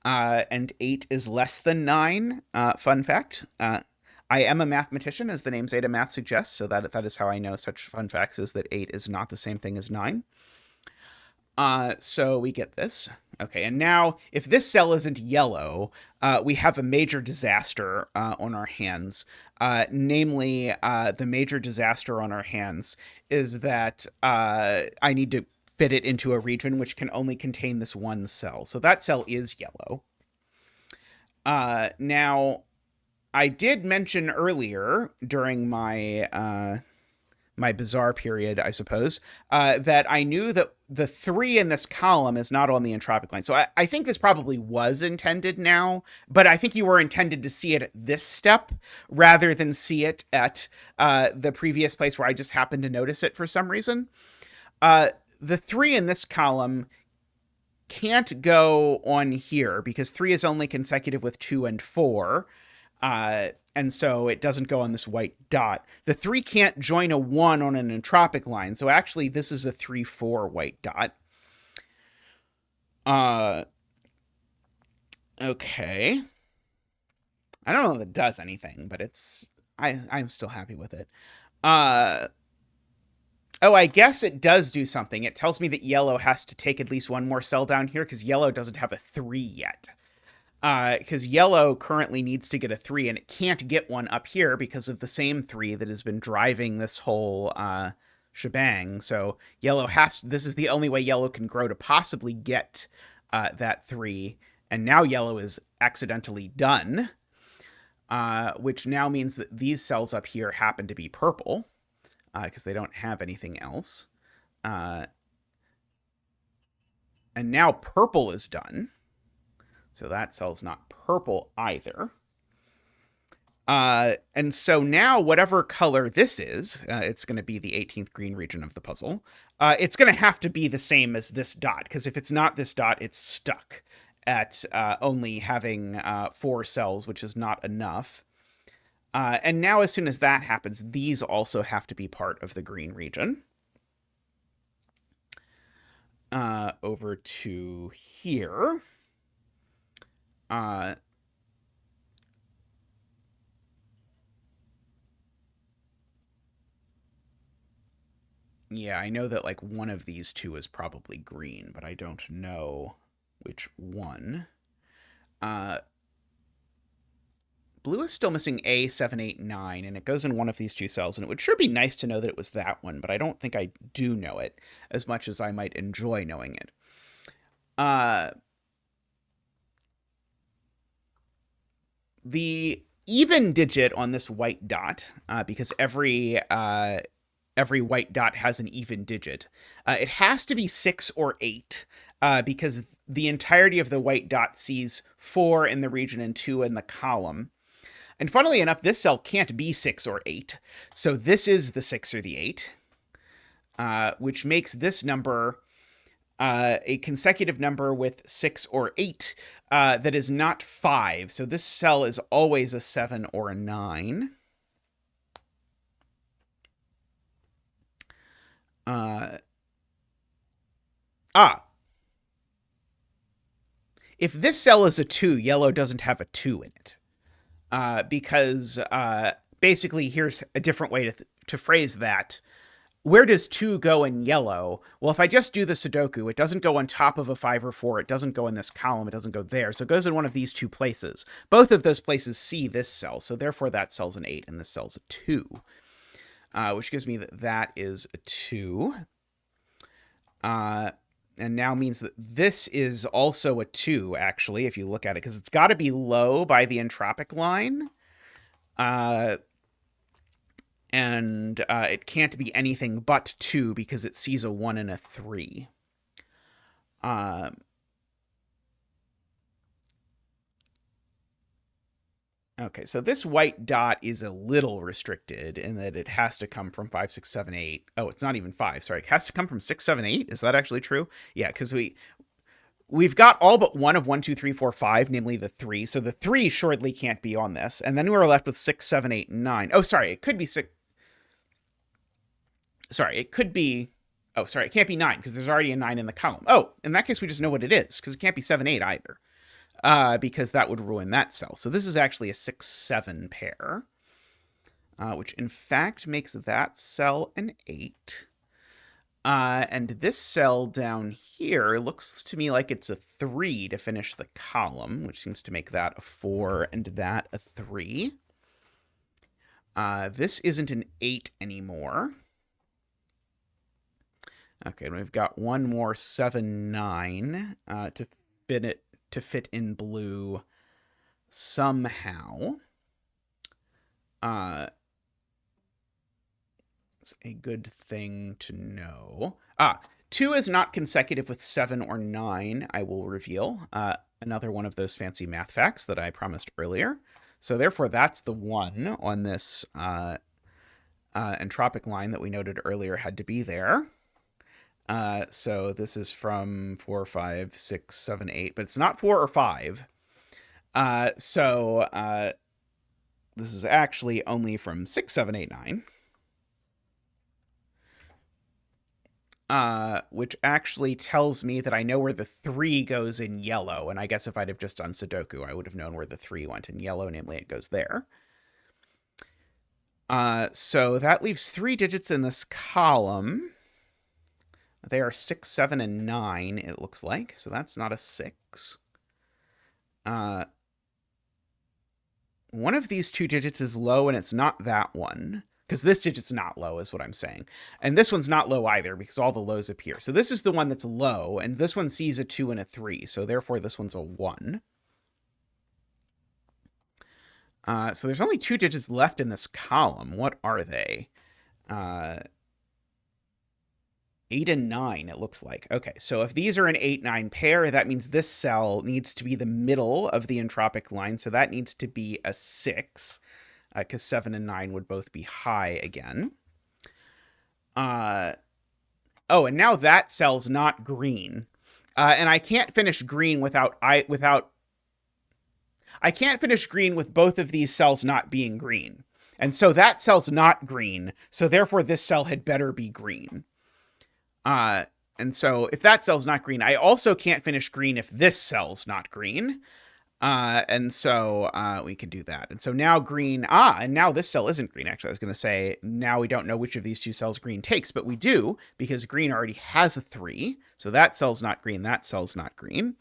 And 8 is less than 9. Fun fact. I am a mathematician, as the name Zetamath suggests, so that is how I know such fun facts, is that 8 is not the same thing as 9. So we get this. Okay, and now, if this cell isn't yellow, we have a major disaster on our hands. Namely, the major disaster on our hands is that I need to fit it into a region which can only contain this 1 cell. So that cell is yellow. Now, I did mention earlier during my my bizarre period, I suppose, that I knew that the 3 in this column is not on the entropic line. So I think this probably was intended now, but I think you were intended to see it at this step rather than see it at the previous place where I just happened to notice it for some reason. The 3 in this column can't go on here because 3 is only consecutive with 2 and 4. And so it doesn't go on this white dot. The 3 can't join a 1 on an entropic line. So actually this is a 3-4 white dot. Okay. I don't know if it does anything, but I'm still happy with it. Oh, I guess it does do something. It tells me that yellow has to take at least 1 more cell down here because yellow doesn't have a 3 yet. Because yellow currently needs to get a 3, and it can't get one up here because of the same 3 that has been driving this whole shebang. So yellow this is the only way yellow can grow to possibly get that 3. And now yellow is accidentally done, which now means that these cells up here happen to be purple. because they don't have anything else. And now purple is done. So that cell's not purple either. And so now whatever color this is, it's going to be the 18th green region of the puzzle. It's going to have to be the same as this dot, because if it's not this dot, it's stuck at only having 4 cells, which is not enough. And now as soon as that happens, these also have to be part of the green region. Over to here. Yeah, I know that like one of these two is probably green, but I don't know which one. Blue is still missing A789, and it goes in one of these 2 cells, and it would sure be nice to know that it was that one, but I don't think I do know it as much as I might enjoy knowing it. The even digit on this white dot, because every white dot has an even digit, it has to be 6 or 8, because the entirety of the white dot sees 4 in the region and 2 in the column. And funnily enough, this cell can't be 6 or 8. So this is the 6 or the 8, which makes this number a consecutive number with 6 or 8 that is not 5. So this cell is always a 7 or a 9. If this cell is a 2, yellow doesn't have a 2 in it. Because basically, here's a different way to phrase that. Where does 2 go in yellow? Well, if I just do the Sudoku, it doesn't go on top of a 5 or 4. It doesn't go in this column. It doesn't go there. So it goes in one of these 2 places. Both of those places see this cell. So therefore, that cell's an 8 and this cell's a 2. Which gives me that is a 2. And now means that this is also a 2, actually, if you look at it, because it's got to be low by the entropic line. And it can't be anything but 2 because it sees a 1 and a 3. Okay, so this white dot is a little restricted in that it has to come from 5, 6, 7, 8. Oh, it's not even 5. Sorry, it has to come from 6, 7, 8. Is that actually true? Yeah, because we've got all but one of 1, 2, 3, 4, 5, namely the 3. So the 3 shortly can't be on this. And then we're left with 6, 7, 8, and 9. Oh, sorry, it could be 6. Sorry, it could be... Oh, sorry, it can't be 9 because there's already a 9 in the column. Oh, in that case, we just know what it is because it can't be 7, 8 either. Because that would ruin that cell. So this is actually a 6-7 pair, which in fact makes that cell an 8. And this cell down here looks to me like it's a 3 to finish the column, which seems to make that a 4 and that a 3. This isn't an 8 anymore. Okay, and we've got one more 7-9 to fit in blue somehow. It's a good thing to know. 2 is not consecutive with 7 or 9, I will reveal. Another one of those fancy math facts that I promised earlier. So therefore, that's the 1 on this entropic line that we noted earlier had to be there. So this is from 4, 5, 6, 7, 8, but it's not 4 or 5. So this is actually only from 6, 7, 8, 9. Which actually tells me that I know where the 3 goes in yellow. And I guess if I'd have just done Sudoku, I would have known where the 3 went in yellow, namely it goes there. So that leaves 3 digits in this column. They are 6, 7, and 9, it looks like. So that's not a 6. One of these 2 digits is low, and it's not that one. Because this digit's not low, is what I'm saying. And this one's not low either, because all the lows appear. So this is the one that's low, and this one sees a 2 and a 3. So therefore, this one's a 1. So there's only 2 digits left in this column. What are they? Uh, 8 and 9, it looks like. Okay, so if these are an 8-9 pair, that means this cell needs to be the middle of the entropic line, so that needs to be a 6, because 7 and 9 would both be high again. Oh, and now that cell's not green. And I can't finish green I can't finish green with both of these cells not being green. And so that cell's not green, so therefore this cell had better be green. And so if that cell's not green, I also can't finish green if this cell's not green. And so we can do that. And so now green, and now this cell isn't green. Actually, I was going to say now we don't know which of these two cells green takes, but we do because green already has a 3. So that cell's not green, that cell's not green.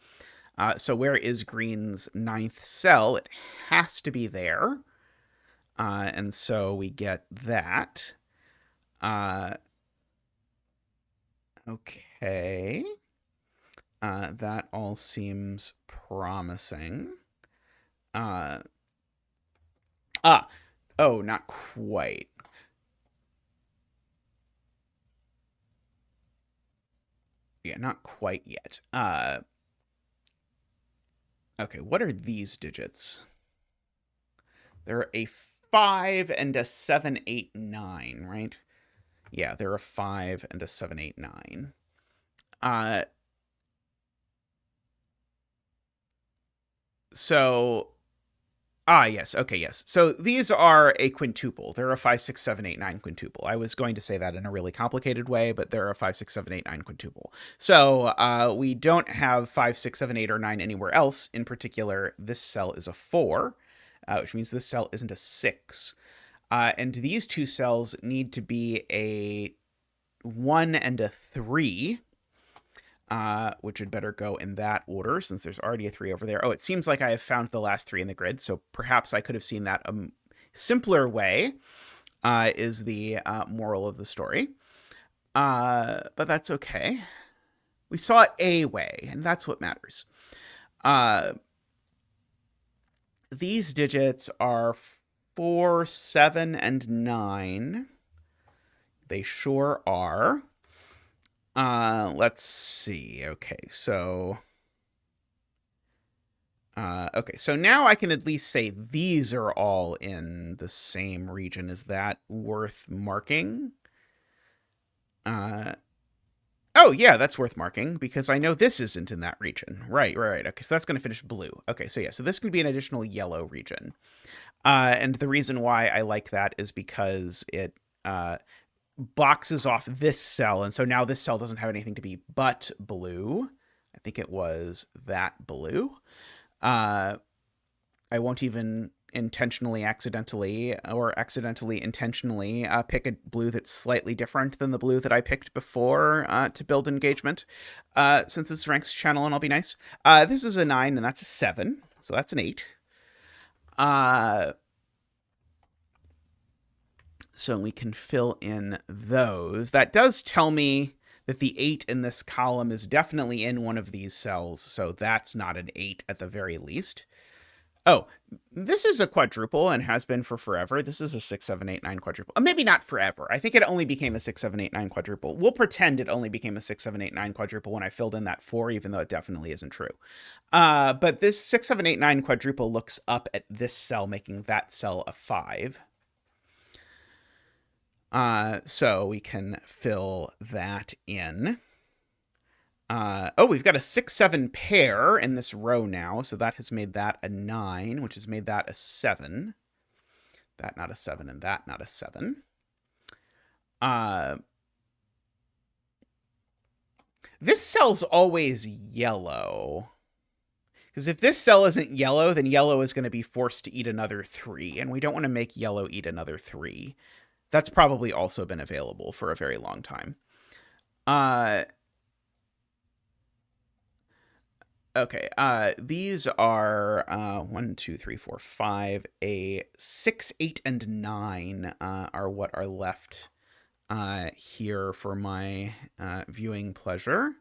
So where is green's 9th cell? It has to be there. And so we get that. Okay. That all seems promising. Oh, not quite. Yeah, not quite yet. Okay, what are these digits? They're a 5 and a 7, 8, 9, right? Yeah, they're a 5 and a 7, 8, 9. So, yes, okay, yes. So these are a quintuple. They're a 5, 6, 7, 8, 9 quintuple. I was going to say that in a really complicated way, but they're a 5, 6, 7, 8, 9 quintuple. So we don't have 5, 6, 7, 8, or 9 anywhere else. In particular, this cell is a 4, which means this cell isn't a 6. And these two cells need to be a 1 and a 3, which had better go in that order since there's already a 3 over there. Oh, it seems like I have found the last 3 in the grid, so perhaps I could have seen that a simpler way, is the moral of the story. But that's okay. We saw it a way, and that's what matters. These digits are 4, 7, and 9. They sure are. Let's see. Okay, so now I can at least say these are all in the same region. Is that worth marking? Oh, yeah, that's worth marking because I know this isn't in that region. Right. Okay, so that's going to finish blue. Okay, so yeah, so this could be an additional yellow region. And the reason why I like that is because it boxes off this cell, and so now this cell doesn't have anything to be but blue. I think it was that blue. I won't even intentionally accidentally intentionally pick a blue that's slightly different than the blue that I picked before to build engagement. Since it's Rank's channel and I'll be nice. This is a 9 and that's a 7, so that's an 8. So we can fill in those. That does tell me that the 8 in this column is definitely in one of these cells, so that's not an 8 at the very least. Oh, this is a quadruple and has been for forever. This is a 6, 7, 8, 9 quadruple. Maybe not forever. I think it only became a 6, 7, 8, 9 quadruple. We'll pretend it only became a 6, 7, 8, 9 quadruple when I filled in that 4, even though it definitely isn't true. But this 6, 7, 8, 9 quadruple looks up at this cell, making that cell a 5. So we can fill that in. We've got a 6, 7 pair in this row now, so that has made that a 9, which has made that a 7. That not a 7, and that not a 7. This cell's always yellow. Because if this cell isn't yellow, then yellow is going to be forced to eat another 3, and we don't want to make yellow eat another 3. That's probably also been available for a very long time. Okay, these are 1, 2, 3, 4, 5. A 6, 8, and 9 are what are left here for my viewing pleasure.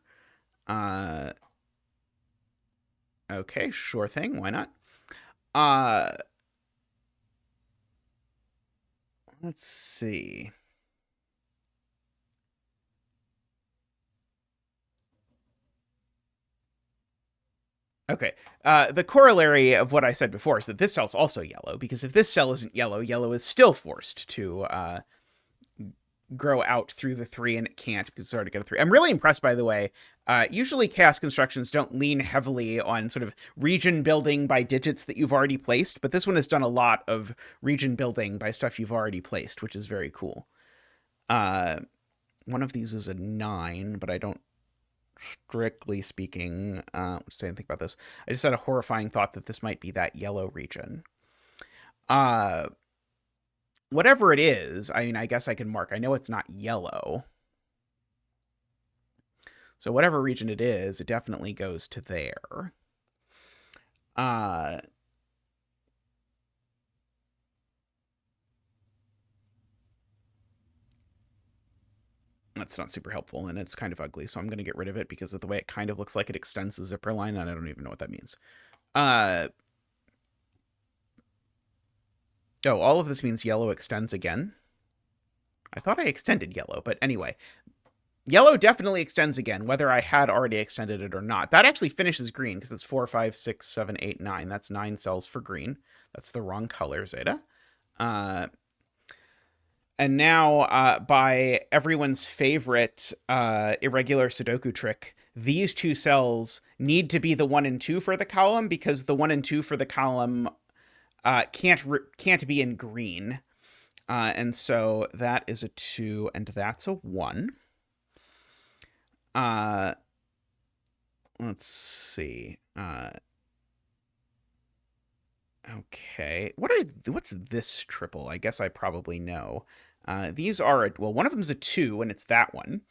Okay, sure thing. Why not? Let's see. Okay. The corollary of what I said before is that this cell's also yellow, because if this cell isn't yellow, yellow is still forced to grow out through the 3, and it can't because it's already got a 3. I'm really impressed, by the way. Usually chaos constructions don't lean heavily on sort of region building by digits that you've already placed, but this one has done a lot of region building by stuff you've already placed, which is very cool. One of these is a 9, but I don't, strictly speaking, say anything about this. I just had a horrifying thought that this might be that yellow region. Whatever it is, I mean, I guess I can mark. I know it's not yellow. So whatever region it is, it definitely goes to there. That's not super helpful, and it's kind of ugly, so I'm going to get rid of it because of the way it kind of looks like it extends the zipper line, and I don't even know what that means. Oh, all of this means yellow extends again. I thought I extended yellow, but anyway. Yellow definitely extends again, whether I had already extended it or not. That actually finishes green, because it's 4, 5, 6, 7, 8, 9. That's 9 cells for green. That's the wrong color, Zeta. And now, by everyone's favorite irregular Sudoku trick, these 2 cells need to be the 1 and 2 for the column, because the 1 and 2 for the column can't be in green. And so that is a 2, and that's a 1. Let's see. Okay. What's this triple? I guess I probably know. These are, well, one of them's a 2, and it's that one.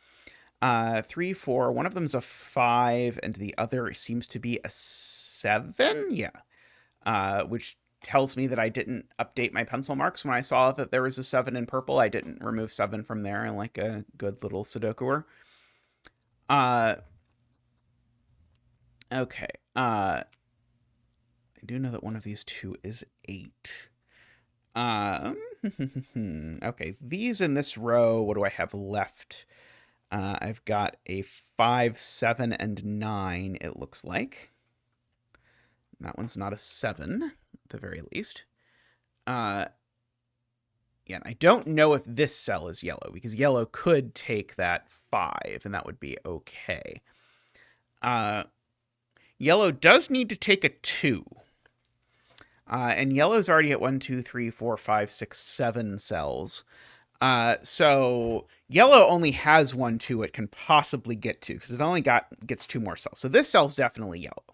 3, 4, one of them's a 5, and the other seems to be a 7? Yeah. Which tells me that I didn't update my pencil marks when I saw that there was a 7 in purple. I didn't remove 7 from there like a good little Sudokuer. Okay. I do know that one of these 2 is 8. Okay, these in this row, what do I have left? I've got a 5, 7, and 9, it looks like. That one's not a 7, at the very least. Yeah, and I don't know if this cell is yellow, because yellow could take that 5, and that would be okay. Yellow does need to take a 2. And yellow's already at 1, 2, 3, 4, 5, 6, 7 cells. So yellow only has 1, 2 it can possibly get to, because it only gets 2 more cells. So this cell's definitely yellow.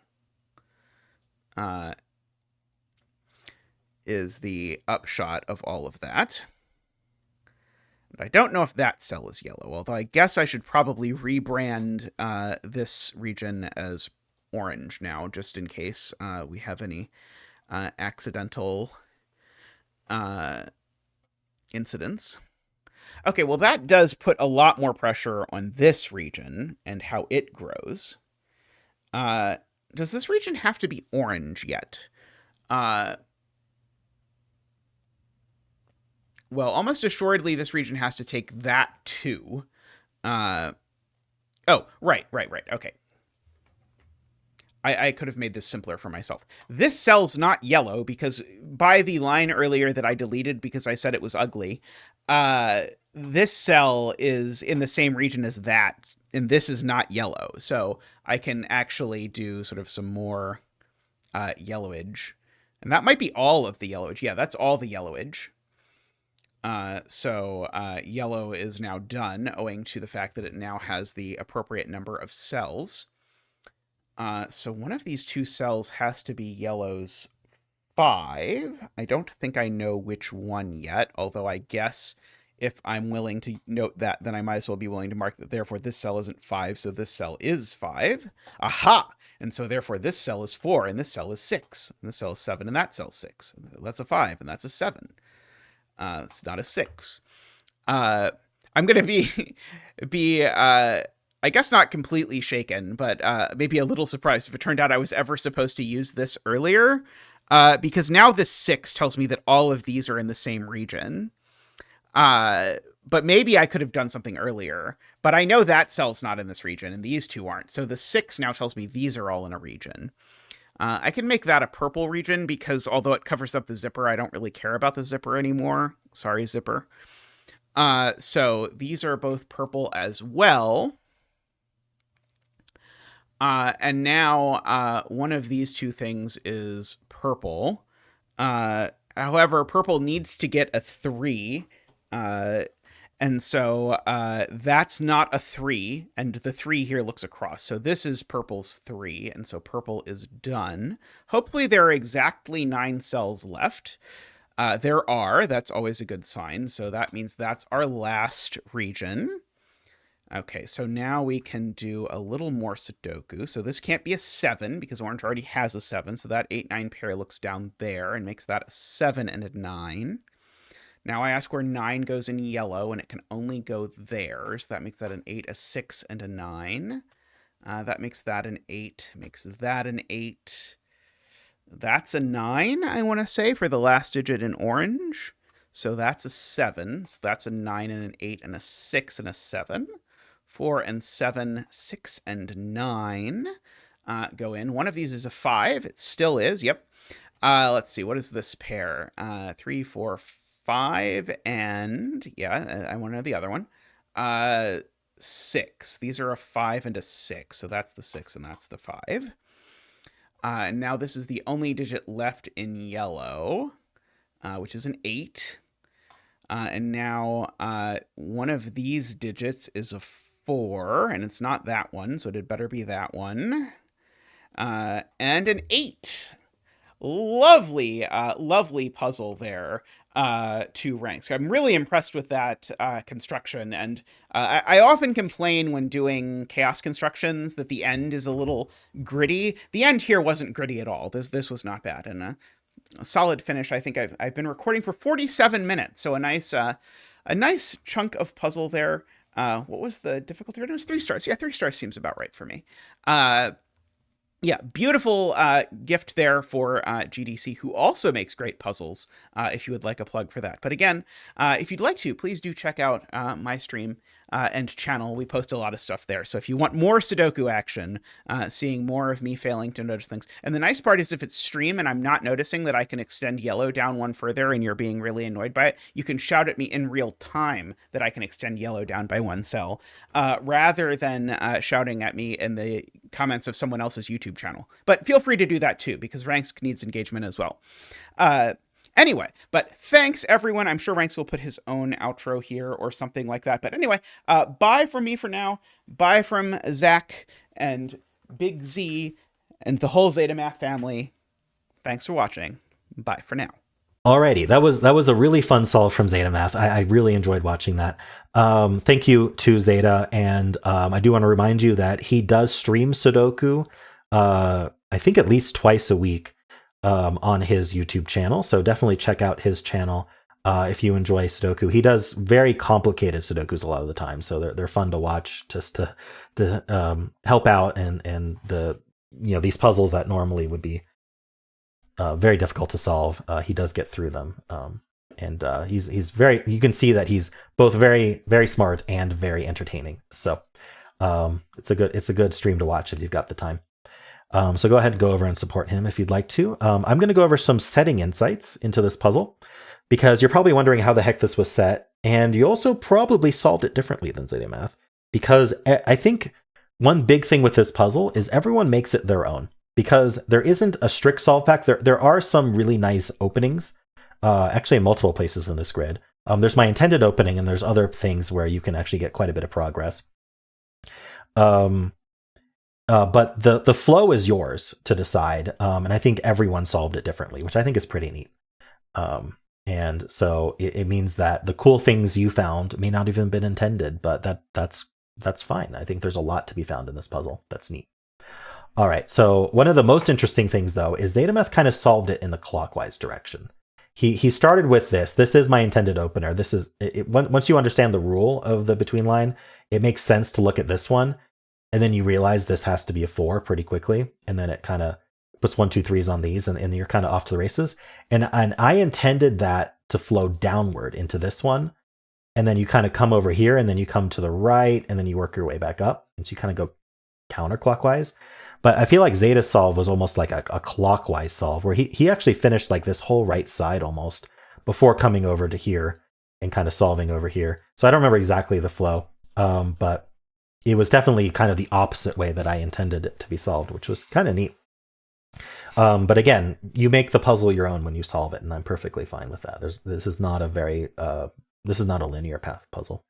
Is the upshot of all of that. But I don't know if that cell is yellow, although I guess I should probably rebrand this region as orange now, just in case we have any accidental incidents. Okay, well, that does put a lot more pressure on this region and how it grows. Does this region have to be orange yet? Well, almost assuredly, this region has to take that too. Oh, right. Okay. I could have made this simpler for myself. This cell's not yellow, because by the line earlier that I deleted because I said it was ugly, this cell is in the same region as that, and this is not yellow. So I can actually do sort of some more yellowage. And that might be all of the yellowage. Yeah, that's all the yellowage. So yellow is now done, owing to the fact that it now has the appropriate number of cells. So one of these 2 cells has to be yellow's 5. I don't think I know which one yet, although I guess if I'm willing to note that, then I might as well be willing to mark that therefore this cell isn't 5, so this cell is 5. Aha! And so therefore this cell is 4, and this cell is 6, and this cell is 7, and that cell's 6. That's a 5, and that's a 7. It's not a 6. I'm going to be I guess not completely shaken, but maybe a little surprised if it turned out I was ever supposed to use this earlier, because now this 6 tells me that all of these are in the same region. But maybe I could have done something earlier, but I know that cell's not in this region, and these 2 aren't. So the 6 now tells me these are all in a region. I can make that a purple region because although it covers up the zipper, I don't really care about the zipper anymore. Sorry, zipper. So these are both purple as well. And now one of these two things is purple. However, purple needs to get a 3. And so that's not a 3, and the 3 here looks across. So this is purple's 3, and so purple is done. Hopefully there are exactly 9 cells left. There are. That's always a good sign. So that means that's our last region. Okay, so now we can do a little more Sudoku. So this can't be a 7 because orange already has a 7. So that 8-9 pair looks down there and makes that a 7 and a 9. Now I ask where 9 goes in yellow, and it can only go there. So that makes that an 8, a 6, and a 9. That makes that an 8, makes that an 8. That's a 9, I want to say, for the last digit in orange. So that's a 7. So that's a 9 and an 8 and a 6 and a 7. 4 and 7, 6 and 9 go in. One of these is a 5. It still is. Yep. Let's see. What is this pair? 3, 4, 5, and yeah, I want to know the other one. 6. These are a 5 and a 6. So that's the 6 and that's the 5. And now this is the only digit left in yellow, which is an 8. And now one of these digits is a 4, and it's not that one, so it better be that one. And an 8. Lovely, lovely puzzle there. 2 ranks. I'm really impressed with that construction, and I often complain when doing chaos constructions that the end is a little gritty. The end here wasn't gritty at all. This was not bad, and a solid finish. I think I've been recording for 47 minutes, so a nice chunk of puzzle there. What was the difficulty? It was 3 stars. Yeah, 3 stars seems about right for me. Yeah, beautiful gift there for GDC, who also makes great puzzles, if you would like a plug for that. But again, if you'd like to, please do check out my stream and channel. We post a lot of stuff there. So if you want more Sudoku action, seeing more of me failing to notice things. And the nice part is if it's stream and I'm not noticing that I can extend yellow down one further and you're being really annoyed by it, you can shout at me in real time that I can extend yellow down by 1 cell, rather than shouting at me in the comments of someone else's YouTube channel. But feel free to do that too, because Ranks needs engagement as well. Anyway, but thanks everyone. I'm sure Ranks will put his own outro here or something like that. But anyway, bye from me for now. Bye from Zach and Big Z and the whole Zetamath family. Thanks for watching. Bye for now. Alrighty, that was a really fun solve from Zetamath. I really enjoyed watching that. Thank you to Zeta, and I do want to remind you that he does stream Sudoku, I think at least twice a week, on his YouTube channel. So definitely check out his channel if you enjoy Sudoku. He does very complicated Sudokus a lot of the time, so they're fun to watch just to help out and these puzzles that normally would be very difficult to solve. He does get through them, and he's very. You can see that he's both very, very smart and very entertaining. So it's a good stream to watch if you've got the time. So go ahead and go over and support him if you'd like to. I'm going to go over some setting insights into this puzzle, because you're probably wondering how the heck this was set, and you also probably solved it differently than Zetamath, because I think one big thing with this puzzle is everyone makes it their own, because there isn't a strict solve pack. There are some really nice openings, actually in multiple places in this grid. There's my intended opening, and there's other things where you can actually get quite a bit of progress. But the flow is yours to decide, and I think everyone solved it differently, which I think is pretty neat. And so it means that the cool things you found may not even been intended, but that's fine. I think there's a lot to be found in this puzzle. That's neat. All right, so one of the most interesting things, though, is Zetamath kind of solved it in the clockwise direction. He started with this. This is my intended opener. This is once you understand the rule of the between line, it makes sense to look at this one. And then you realize this has to be a 4 pretty quickly. And then it kind of puts 1, 2, 3s on these, and you're kind of off to the races. And I intended that to flow downward into this one. And then you kind of come over here, and then you come to the right, and then you work your way back up. And so you kind of go counterclockwise. But I feel like Zeta's solve was almost like a clockwise solve, where he actually finished like this whole right side almost before coming over to here and kind of solving over here. So I don't remember exactly the flow, but it was definitely kind of the opposite way that I intended it to be solved, which was kind of neat. But again, you make the puzzle your own when you solve it, and I'm perfectly fine with that. This is not a linear path puzzle.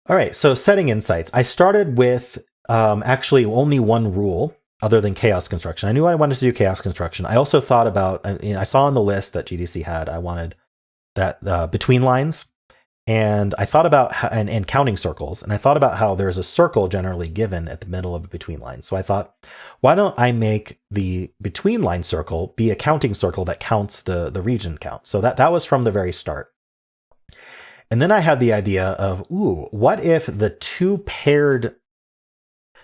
All right, so setting insights. I started with actually only one rule other than chaos construction. I knew I wanted to do chaos construction. I also thought about, I saw on the list that GDC had, I wanted that between lines. And I thought about and counting circles, and I thought about how there's a circle generally given at the middle of the between lines. So I thought, why don't I make the between line circle be a counting circle that counts the region count? So that was from the very start. And then I had the idea of, what if the two paired...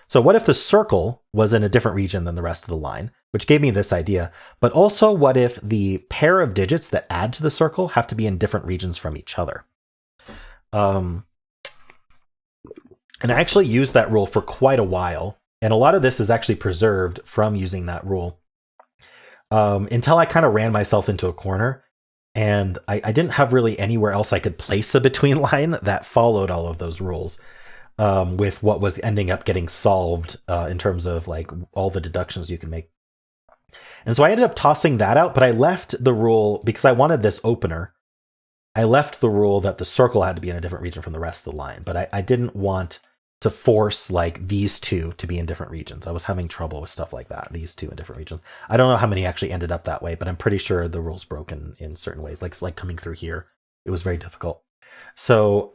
So what if the circle was in a different region than the rest of the line, which gave me this idea. But also, what if the pair of digits that add to the circle have to be in different regions from each other? And I actually used that rule for quite a while. And a lot of this is actually preserved from using that rule until I kind of ran myself into a corner. And I didn't have really anywhere else I could place a between line that followed all of those rules with what was ending up getting solved in terms of like all the deductions you can make. And so I ended up tossing that out, but I left the rule because I wanted this opener. I left the rule that the circle had to be in a different region from the rest of the line, but I didn't want to force like these two to be in different regions. I was having trouble with stuff like that, these two in different regions. I don't know how many actually ended up that way, but I'm pretty sure the rule's broken in certain ways, like coming through here. It was very difficult. So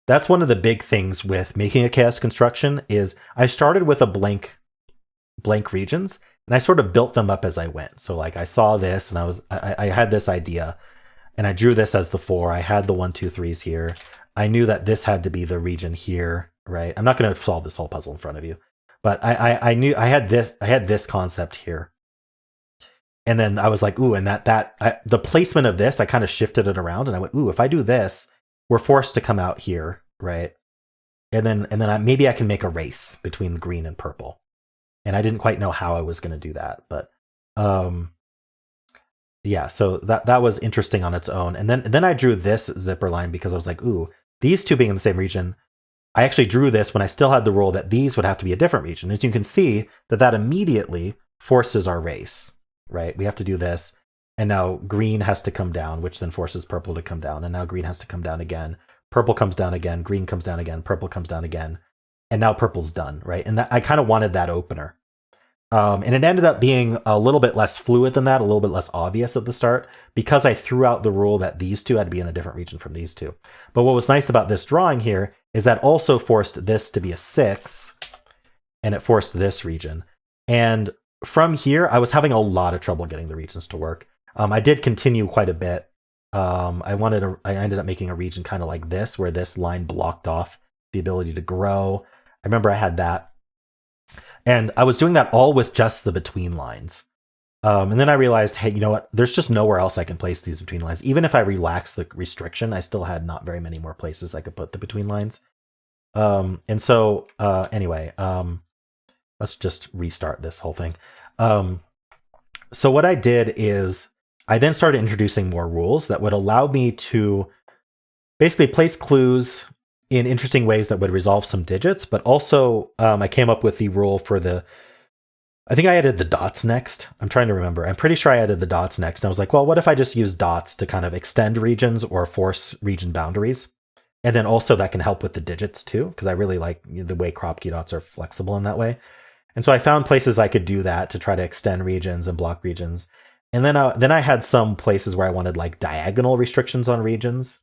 that's one of the big things with making a chaos construction is I started with a blank regions, and I sort of built them up as I went. So like I saw this, and I had this idea, and I drew this as the 4. I had the 1, 2, 3s here. I knew that this had to be the region here, right? I'm not going to solve this whole puzzle in front of you, but I knew I had this concept here. And then I was like, and the placement of this, I kind of shifted it around, and I went, if I do this, we're forced to come out here, right? And then maybe I can make a race between green and purple. And I didn't quite know how I was going to do that, but yeah, so that was interesting on its own. And then I drew this zipper line because I was like, these two being in the same region. I actually drew this when I still had the rule that these would have to be a different region. As you can see, that immediately forces our race, right? We have to do this. And now green has to come down, which then forces purple to come down. And now green has to come down again. Purple comes down again. Green comes down again. Purple comes down again. And now purple's done, right? And I kind of wanted that opener. And it ended up being a little bit less fluid than that, a little bit less obvious at the start, because I threw out the rule that these two had to be in a different region from these two. But what was nice about this drawing here is that also forced this to be a 6, and it forced this region. And from here, I was having a lot of trouble getting the regions to work. I did continue quite a bit. I ended up making a region kind of like this, where this line blocked off the ability to grow. I remember I had that. And I was doing that all with just the between lines. And then I realized, hey, you know what? There's just nowhere else I can place these between lines. Even if I relaxed the restriction, I still had not very many more places I could put the between lines. And so anyway, let's just restart this whole thing. So what I did is I then started introducing more rules that would allow me to basically place clues in interesting ways that would resolve some digits, but also I came up with the rule for I think I added the dots next. I'm trying to remember. I'm pretty sure I added the dots next. And I was like, well, what if I just use dots to kind of extend regions or force region boundaries? And then also that can help with the digits too, because I really like the way crop key dots are flexible in that way. And so I found places I could do that to try to extend regions and block regions. And then I had some places where I wanted like diagonal restrictions on regions.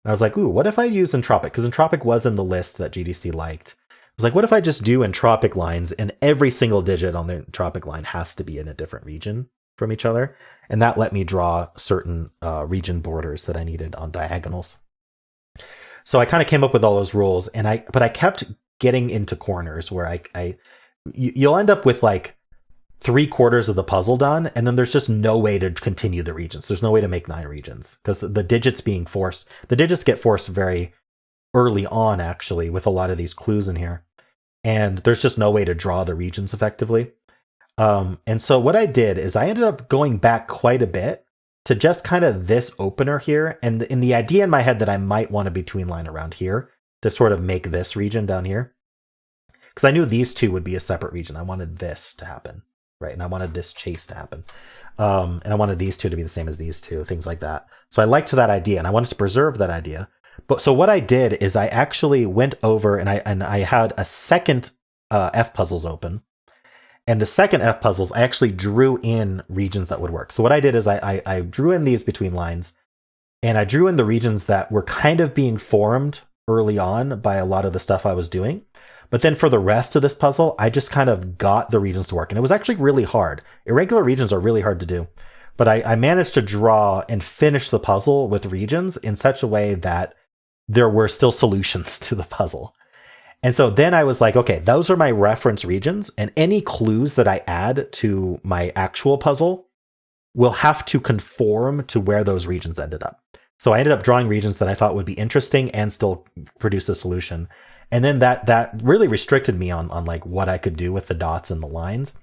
And I was like, what if I use entropic? Because entropic was in the list that GDC liked. I was like, what if I just do entropic lines and every single digit on the entropic line has to be in a different region from each other? And that let me draw certain region borders that I needed on diagonals. So I kind of came up with all those rules, but I kept getting into corners where you'll end up with like 3/4 of the puzzle done, and then there's just no way to continue the regions. There's no way to make 9 regions because the digits get forced very early on, actually, with a lot of these clues in here. and there's just no way to draw the regions effectively. And so what I did is I ended up going back quite a bit to just kind of this opener here, and in the idea in my head that I might want a between line around here to sort of make this region down here. Because I knew these two would be a separate region. I wanted this to happen, right? And I wanted this chase to happen. And I wanted these two to be the same as these two, things like that. So I liked that idea, and I wanted to preserve that idea. But so what I did is I actually went over and I had a second F puzzles open. And the second F puzzles, I actually drew in regions that would work. So what I did is I drew in these between lines, and I drew in the regions that were kind of being formed early on by a lot of the stuff I was doing. But then for the rest of this puzzle, I just kind of got the regions to work. And it was actually really hard. Irregular regions are really hard to do. But I managed to draw and finish the puzzle with regions in such a way that there were still solutions to the puzzle. And so then I was like, okay, those are my reference regions, and any clues that I add to my actual puzzle will have to conform to where those regions ended up. So I ended up drawing regions that I thought would be interesting and still produce a solution. And then that really restricted me on like what I could do with the dots and the lines.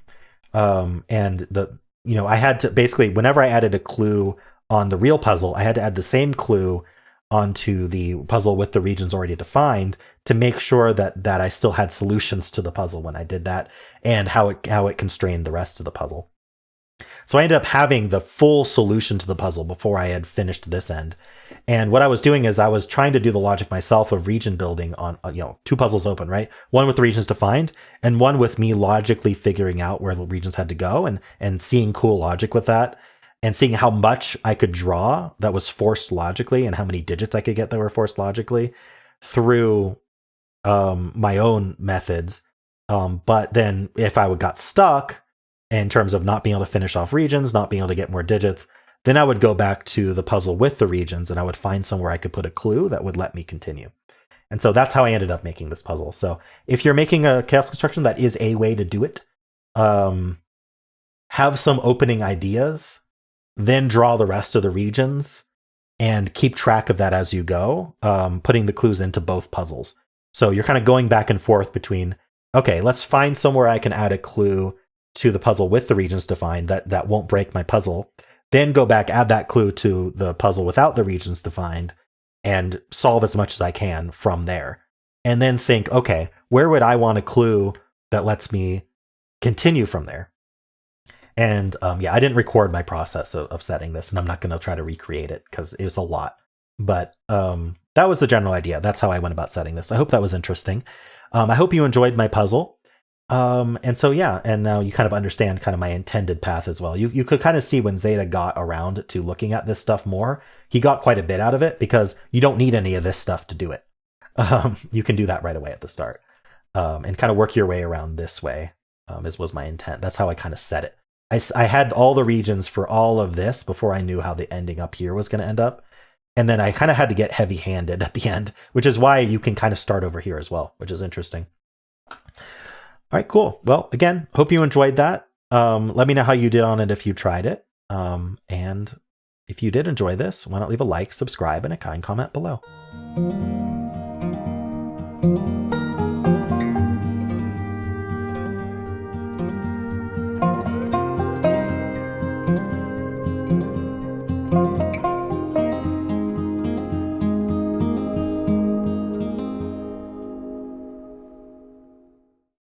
And I had to basically, whenever I added a clue on the real puzzle, I had to add the same clue onto the puzzle with the regions already defined to make sure that I still had solutions to the puzzle when I did that, and how it constrained the rest of the puzzle. So I ended up having the full solution to the puzzle before I had finished this end. And what I was doing is I was trying to do the logic myself of region building on, two puzzles open, right? One with the regions defined, and one with me logically figuring out where the regions had to go and seeing cool logic with that, and seeing how much I could draw that was forced logically and how many digits I could get that were forced logically through my own methods. But then if I got stuck in terms of not being able to finish off regions, not being able to get more digits, then I would go back to the puzzle with the regions, and I would find somewhere I could put a clue that would let me continue. And so that's how I ended up making this puzzle. So if you're making a chaos construction, that is a way to do it. Have some opening ideas, then draw the rest of the regions, and keep track of that as you go, putting the clues into both puzzles. So you're kind of going back and forth between, okay, let's find somewhere I can add a clue to the puzzle with the regions defined that won't break my puzzle. Then go back, add that clue to the puzzle without the regions defined, and solve as much as I can from there. And then think, okay, where would I want a clue that lets me continue from there? And I didn't record my process of setting this, and I'm not going to try to recreate it because it was a lot. But that was the general idea. That's how I went about setting this. I hope that was interesting. I hope you enjoyed my puzzle. And so, and now you kind of understand kind of my intended path as well. You could kind of see when Zeta got around to looking at this stuff more, he got quite a bit out of it because you don't need any of this stuff to do it. You can do that right away at the start, and kind of work your way around this way, was my intent. That's how I kind of set it. I had all the regions for all of this before I knew how the ending up here was going to end up. And then I kind of had to get heavy-handed at the end, which is why you can kind of start over here as well, which is interesting. All right, cool. Well, again, hope you enjoyed that. Let me know how you did on it if you tried it. And if you did enjoy this, why not leave a like, subscribe, and a kind comment below.